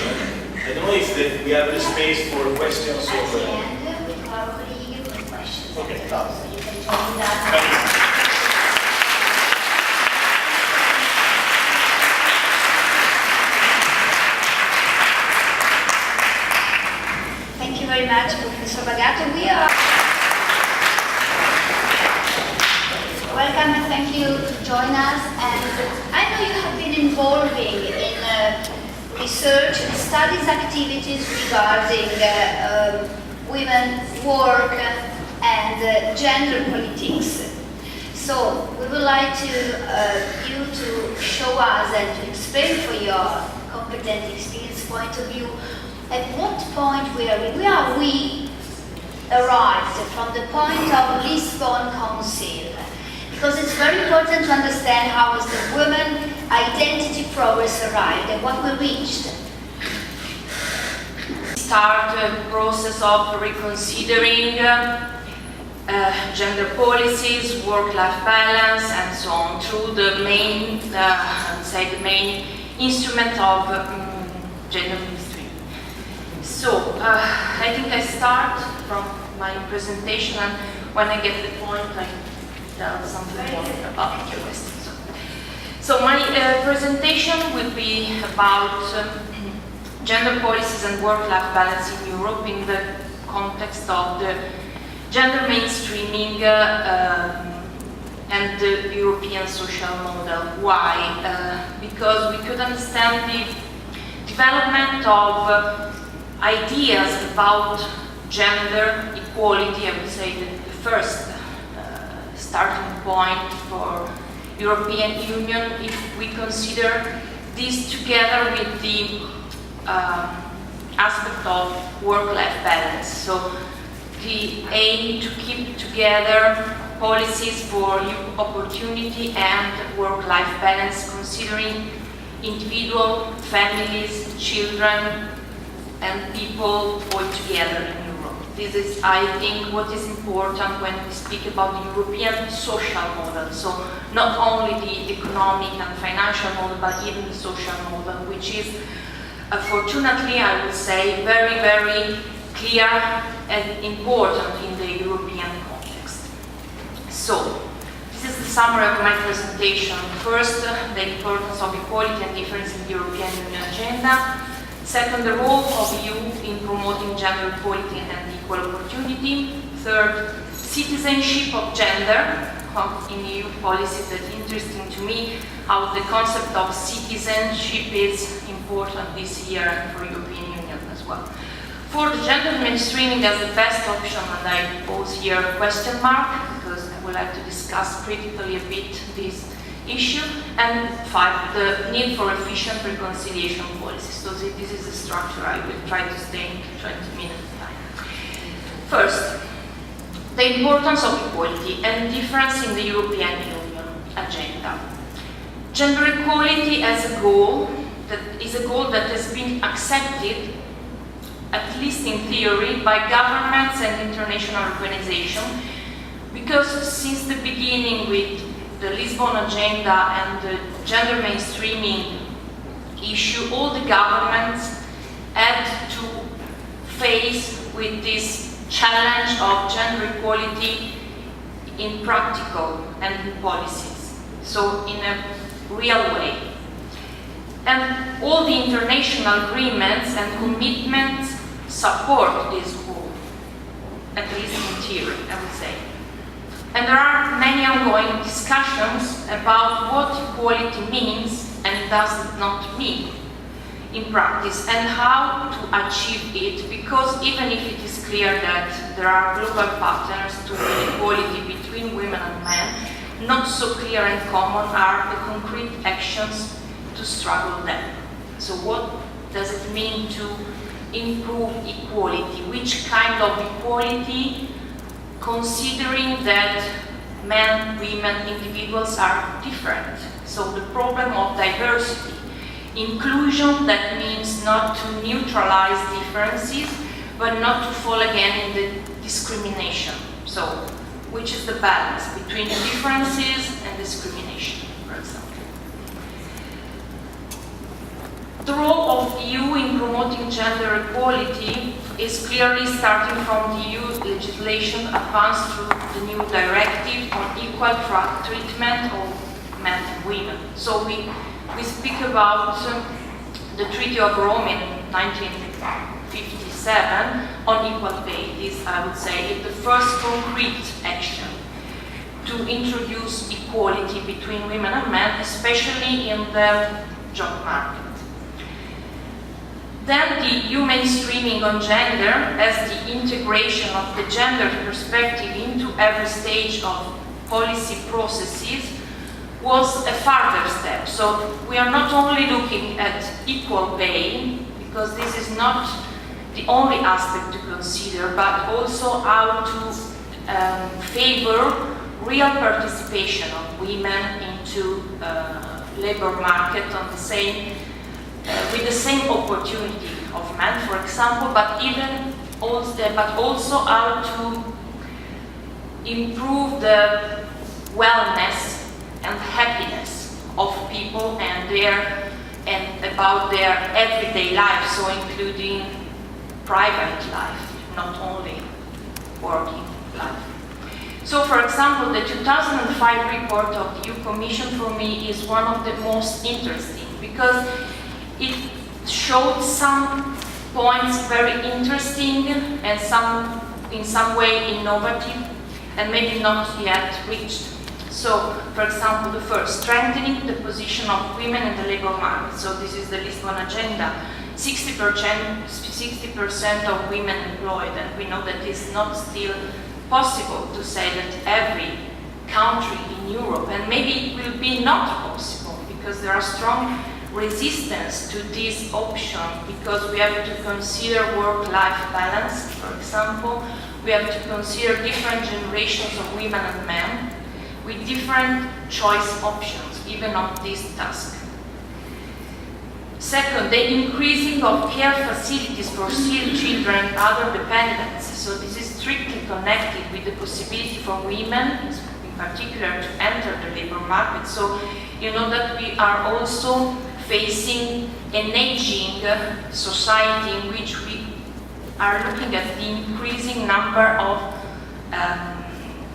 I don't know if we have the space for questions. At the end, we probably give questions. Okay. So you can join that. much, Professor Bagato. We are welcome and thank you to join us. And I know you have been involving in research and studies activities regarding women's work and gender politics. So we would like you to show us and to explain for your competent experience point of view at what point we arrived from the point of Lisbon Council. Because it's very important to understand how was the women identity progress arrived and what we reached. Start a process of reconsidering gender policies, work-life balance, and so on through the main, the main instrument of gender mainstream. So I think I start from my presentation, and when I get the point, I tell something more about your questions. So my presentation will be about gender policies and work-life balance in Europe in the context of the gender mainstreaming and the European social model. Why? Because we could understand the development of ideas about gender equality, I would say the first starting point for European Union if we consider this together with the aspect of work-life balance. So the aim to keep together policies for opportunity and work-life balance, considering individual, families, children, and people all together in Europe. This is, I think, what is important when we speak about the European social model. So not only the economic and financial model, but even the social model, which is, fortunately, I would say, very, very clear and important in the European context. So, this is the summary of my presentation. First, the importance of equality and difference in the European Union agenda. Second, the role of EU in promoting gender equality and equal opportunity. Third, citizenship of gender in EU policies. That's interesting to me, how the concept of citizenship is important this year and for European Union as well. For the gender mainstreaming as the best option, and I pose here a question mark, because I would like to discuss critically a bit this issue. And 5, the need for efficient reconciliation policies. So this is the structure. I will try to stay in 20 minutes time. First, the importance of equality and difference in the European Union agenda. Gender equality as a goal, that is a goal that has been accepted, at least in theory, by governments and international organizations, because since the beginning with the Lisbon agenda and the gender mainstreaming issue, all the governments had to face with this challenge of gender equality in practical and in policies, so in a real way. And all the international agreements and commitments support this goal, at least in theory, I would say. And there are many ongoing discussions about what equality means and does not mean in practice, and how to achieve it, because even if it is clear that there are global patterns to equality between women and men, not so clear and common are the concrete actions to struggle them. So what does it mean to improve equality? Which kind of equality, considering that men, women, individuals are different? So the problem of diversity. Inclusion, that means not to neutralize differences, but not to fall again in the discrimination. So, which is the balance between differences and discrimination, for example. The role of EU in promoting gender equality is clearly starting from the EU legislation advanced through the new directive on equal treatment of men and women. So we speak about the Treaty of Rome in 1957, on equal pay. This, I would say, is the first concrete action to introduce equality between women and men, especially in the job market. Then the EU mainstreaming on gender as the integration of the gender perspective into every stage of policy processes was a further step. So we are not only looking at equal pay, because this is not the only aspect to consider, but also how to favor real participation of women into labor market on the same, with the same opportunity of men, for example, but also how to improve the wellness and happiness of people and about their everyday life, so including private life, not only working life. So, for example, the 2005 report of the EU Commission for me is one of the most interesting, because it showed some points very interesting and in some way innovative and maybe not yet reached. So, for example, the first, strengthening the position of women in the labor market. So this is the Lisbon agenda. 60% of women employed, and we know that it's not still possible to say that every country in Europe, and maybe it will be not possible because there are strong resistance to this option, because we have to consider work-life balance, for example. We have to consider different generations of women and men with different choice options, even on this task. Second, the increasing of care facilities for still children and other dependents. So this is strictly connected with the possibility for women, in particular, to enter the labor market. So you know that we are also facing an aging society in which we are looking at the increasing number of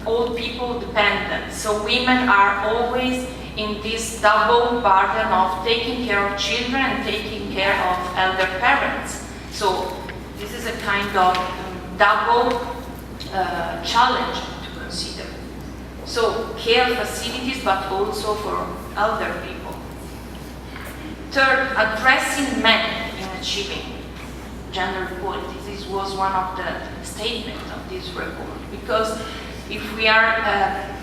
old people dependent. So women are always in this double burden of taking care of children and taking care of elder parents. So this is a kind of double challenge to consider. So care facilities, but also for elder people. Third, addressing men in achieving gender equality. This was one of the statements of this report, because if we are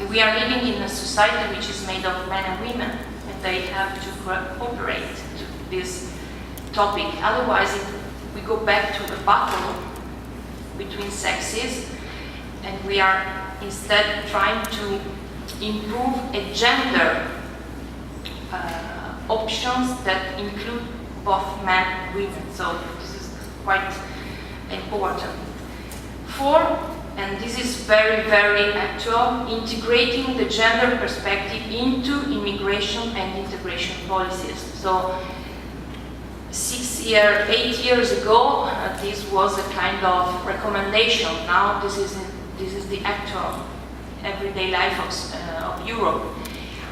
living in a society which is made of men and women, and they have to cooperate to this topic. Otherwise, we go back to a battle between sexes, and we are instead trying to improve a gender options that include both men and women. So this is quite important. Four, and this is very, very actual, integrating the gender perspective into immigration and integration policies. So 8 years ago, this was a kind of recommendation. Now this is the actual everyday life of Europe.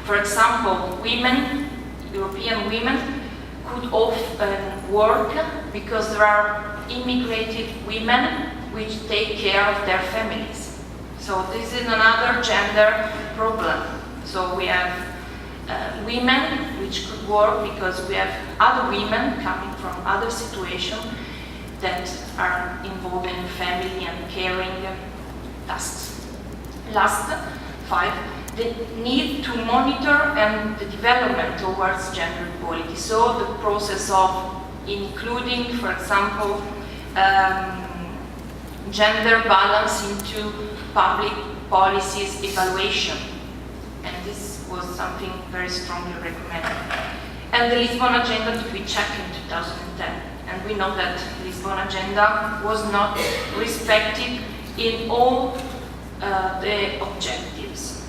For example, women, European women, could often work because there are immigrated women which take care of their families. So this is another gender problem. So we have women which could work because we have other women coming from other situations that are involved in family and caring tasks. Last, 5, the need to monitor and the development towards gender equality. So the process of including, for example, gender balance into public policies evaluation. And this was something very strongly recommended. And the Lisbon Agenda to be checked in 2010. And we know that the Lisbon Agenda was not respected in all the objectives.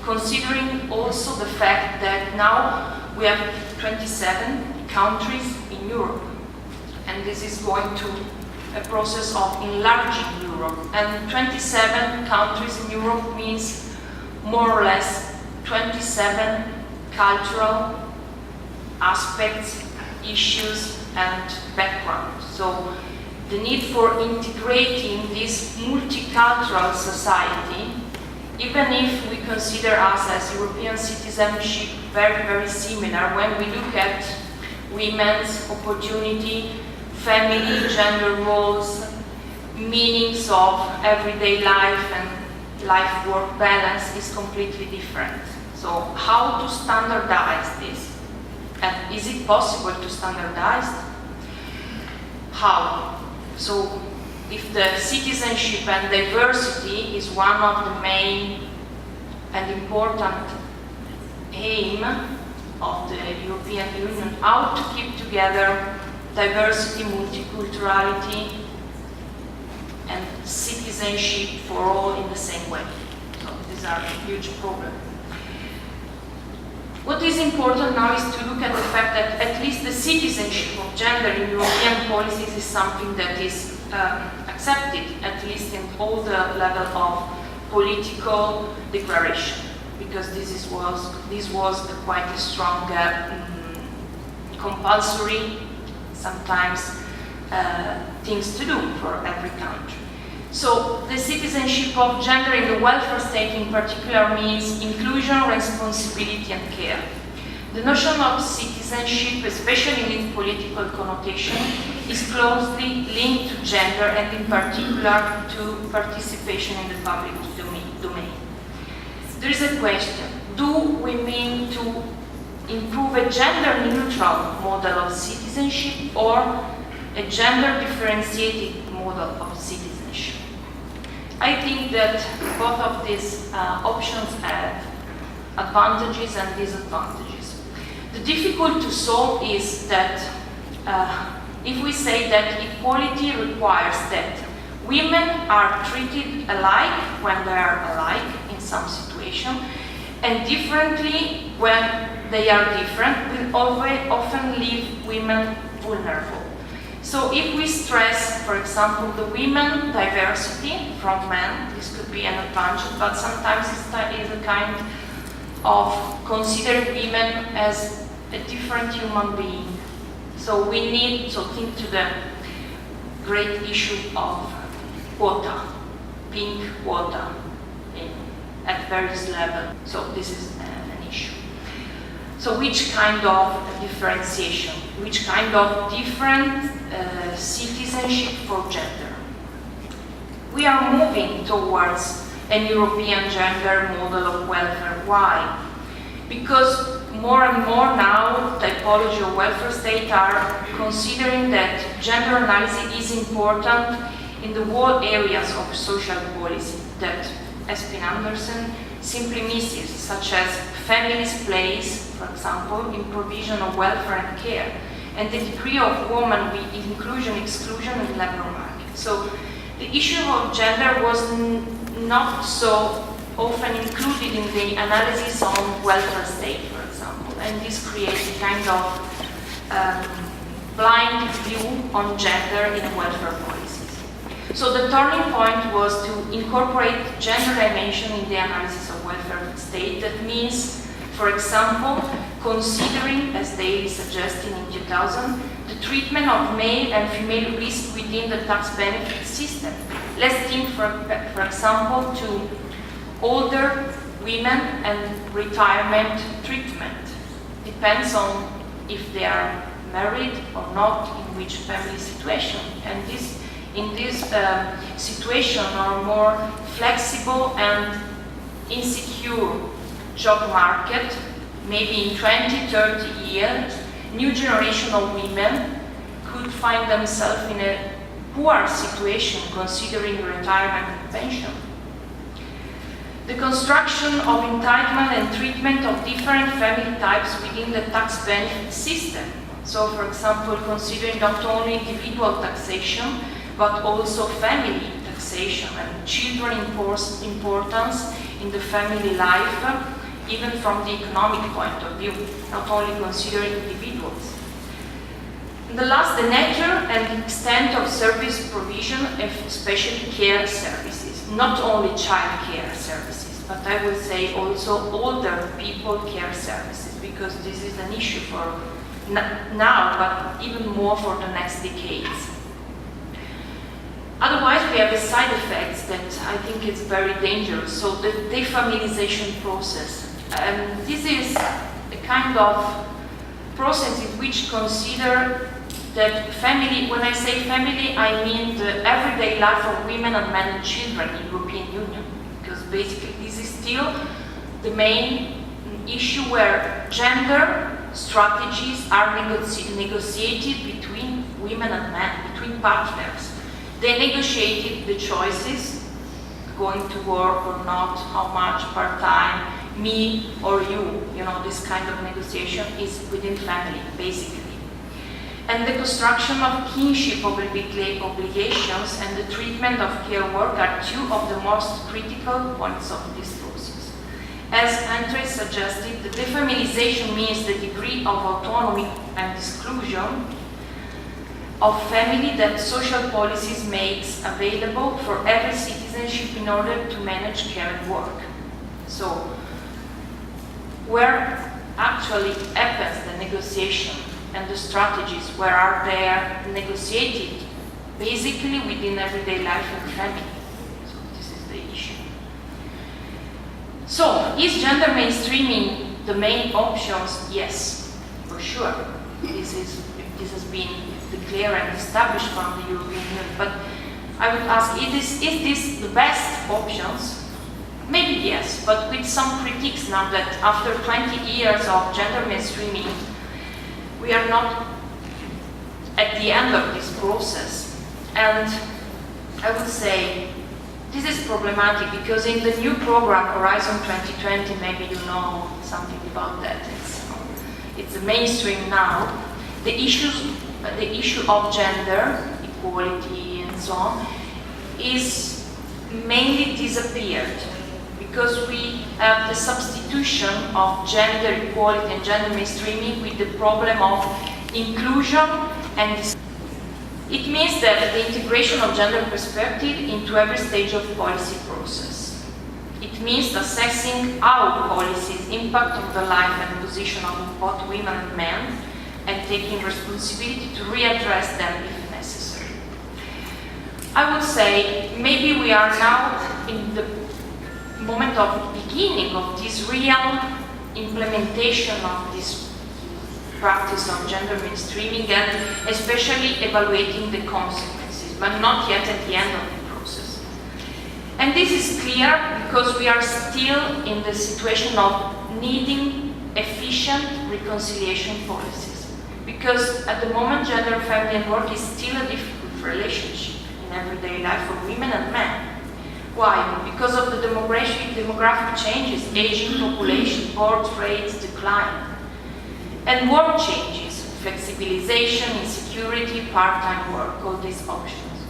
Considering also the fact that now we have 27 countries in Europe. And this is going to a process of enlarging Europe. And 27 countries in Europe means more or less 27 cultural aspects, issues, and backgrounds. So the need for integrating this multicultural society, even if we consider us as European citizenship very, very similar when we look at women's opportunity, family, gender roles, meanings of everyday life and life-work balance is completely different. So how to standardize this? And is it possible to standardize? How? So if the citizenship and diversity is one of the main and important aim of the European Union, how to keep together diversity, multiculturality, and citizenship for all in the same way. So these are a huge problem. What is important now is to look at the fact that at least the citizenship of gender in European policies is something that is accepted, at least in all the level of political declaration, because this was quite a strong compulsory, sometimes things to do for every country. So the citizenship of gender in the welfare state in particular means inclusion, responsibility and care. The notion of citizenship, especially in its political connotation, is closely linked to gender and in particular to participation in the public domain. There is a question: do we mean to improve a gender-neutral model of citizenship or a gender-differentiated model of citizenship? I think that both of these options have advantages and disadvantages. The difficult to solve is that if we say that equality requires that women are treated alike when they are alike in some situation, and differently when they are different, will often leave women vulnerable. So if we stress, for example, the women diversity from men, this could be an advantage, but sometimes it is a kind of considering women as a different human being. So we need to think to the great issue of quota, pink quota at various levels. So this is an issue. So which kind of differentiation, which kind of different citizenship for gender? We are moving towards an European gender model of welfare. Why? Because more and more now typology of welfare state are considering that gender analysis is important in the whole areas of social policy that Espin Andersen simply misses, such as family's place, for example, in provision of welfare and care, and the degree of woman with inclusion, exclusion in the labor market. So the issue of gender was not so often included in the analysis on welfare state, for example, and this creates a kind of blind view on gender in welfare policies. So the turning point was to incorporate gender dimension in the analysis of welfare state. That means, for example, considering, as they suggested in 2000, the treatment of male and female risk within the tax benefit system. Let's think, for example, to older women and retirement treatment. Depends on if they are married or not, in which family situation. And in this situation are more flexible and insecure job market, maybe in 20, 30 years, new generation of women could find themselves in a poor situation considering retirement and pension. The construction of entitlement and treatment of different family types within the tax benefit system. So, for example, considering not only individual taxation, but also family taxation and children importance in the family life, even from the economic point of view, not only considering individuals. And the last, the nature and extent of service provision, especially care services, not only child care services, but I would say also older people care services, because this is an issue for now, but even more for the next decades. Otherwise, we have a side effects that I think is very dangerous. So the defamiliarization process. This is a kind of process in which consider that family, when I say family, I mean the everyday life of women and men and children in the European Union. Because basically this is still the main issue where gender strategies are negotiated between women and men, between partners. They negotiated the choices, going to work or not, how much, part-time, me or you. You know, this kind of negotiation is within family, basically. And the construction of kinship obligations and the treatment of care work are two of the most critical points of this process. As Andres suggested, the defamiliarization means the degree of autonomy and exclusion of family that social policies makes available for every citizenship in order to manage care and work. So, where actually happens the negotiation and the strategies, where are they negotiated? Basically within everyday life of family. So this is the issue. So, is gender mainstreaming the main options? Yes, for sure. This has been declared and established from the European Union. But I would ask, is this the best options? Maybe yes, but with some critiques now that after 20 years of gender mainstreaming, we are not at the end of this process. And I would say this is problematic because in the new program, Horizon 2020, maybe you know something about that. It's the mainstream now. The issue of gender equality and so on is mainly disappeared because we have the substitution of gender equality and gender mainstreaming with the problem of inclusion and it means that the integration of gender perspective into every stage of policy process. It means assessing how policies impact on the life and position of both women and men and taking responsibility to readdress them if necessary. I would say maybe we are now in the moment of beginning of this real implementation of this practice of gender mainstreaming and especially evaluating the consequences, but not yet at the end of the process. And this is clear because we are still in the situation of needing efficient reconciliation policies. Because at the moment, gender, family and work is still a difficult relationship in everyday life for women and men. Why? Because of the demographic changes, aging population, birth rates decline. And work changes, flexibilization, insecurity, part-time work, all these options.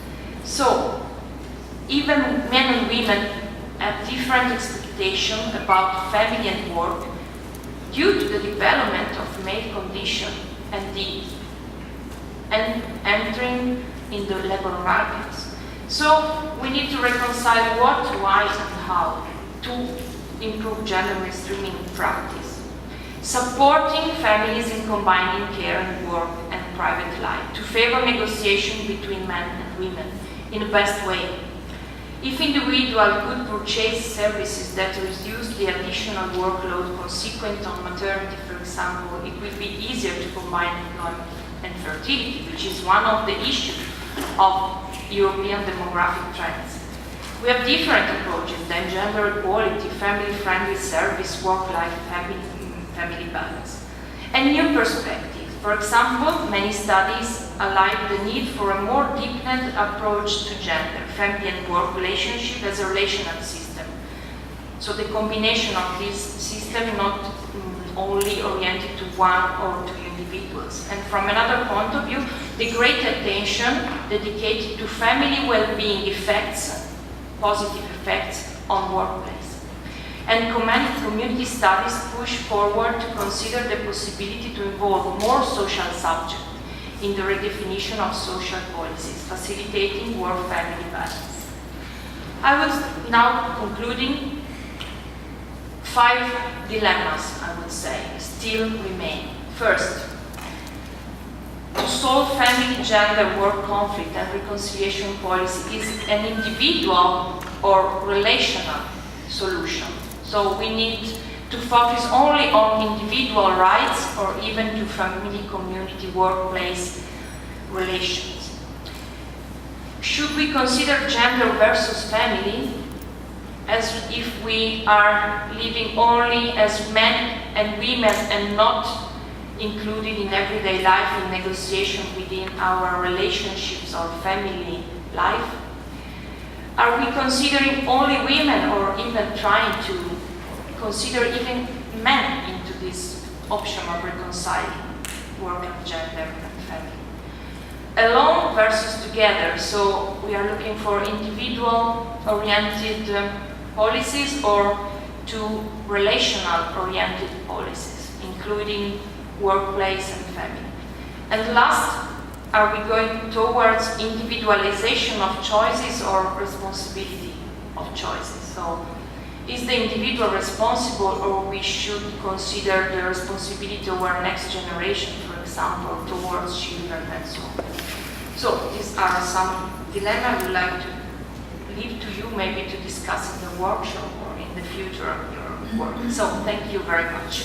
So, even men and women have different expectations about family and work due to the development of male condition and entering in the labor markets. So we need to reconcile what, why, and how to improve gender mainstreaming in practice. Supporting families in combining care and work and private life to favor negotiation between men and women in the best way. If individuals could purchase services that reduce the additional workload consequent on maternity, for example, it will be easier to combine employment and fertility, which is one of the issues of European demographic trends. We have different approaches than gender equality, family-friendly service, work-life, family balance, and new perspectives. For example, many studies highlight the need for a more deepened approach to gender, family and work relationship as a relational system. So the combination of this system not only oriented to one or two individuals. And from another point of view, the great attention dedicated to family well-being effects, positive effects on workplace. And community studies push forward to consider the possibility to involve more social subjects in the redefinition of social policies, facilitating work-family balance. I was now concluding 5 dilemmas, I would say, still remain. First, to solve family, gender, work conflict and reconciliation policy is an individual or relational solution. So we need to focus only on individual rights or even to family, community, workplace relations. Should we consider gender versus family as if we are living only as men and women and not included in everyday life in negotiation within our relationships or family life? Are we considering only women or even trying to consider even men into this option of reconciling work and gender and family? Alone versus together, so we are looking for individual-oriented policies or to relational-oriented policies, including workplace and family. And last, are we going towards individualization of choices or responsibility of choices? So, is the individual responsible, or we should consider the responsibility of our next generation, for example, towards children and so on? So, these are some dilemmas I would like to leave to you, maybe to discuss in the workshop or in the future of your work. So, thank you very much.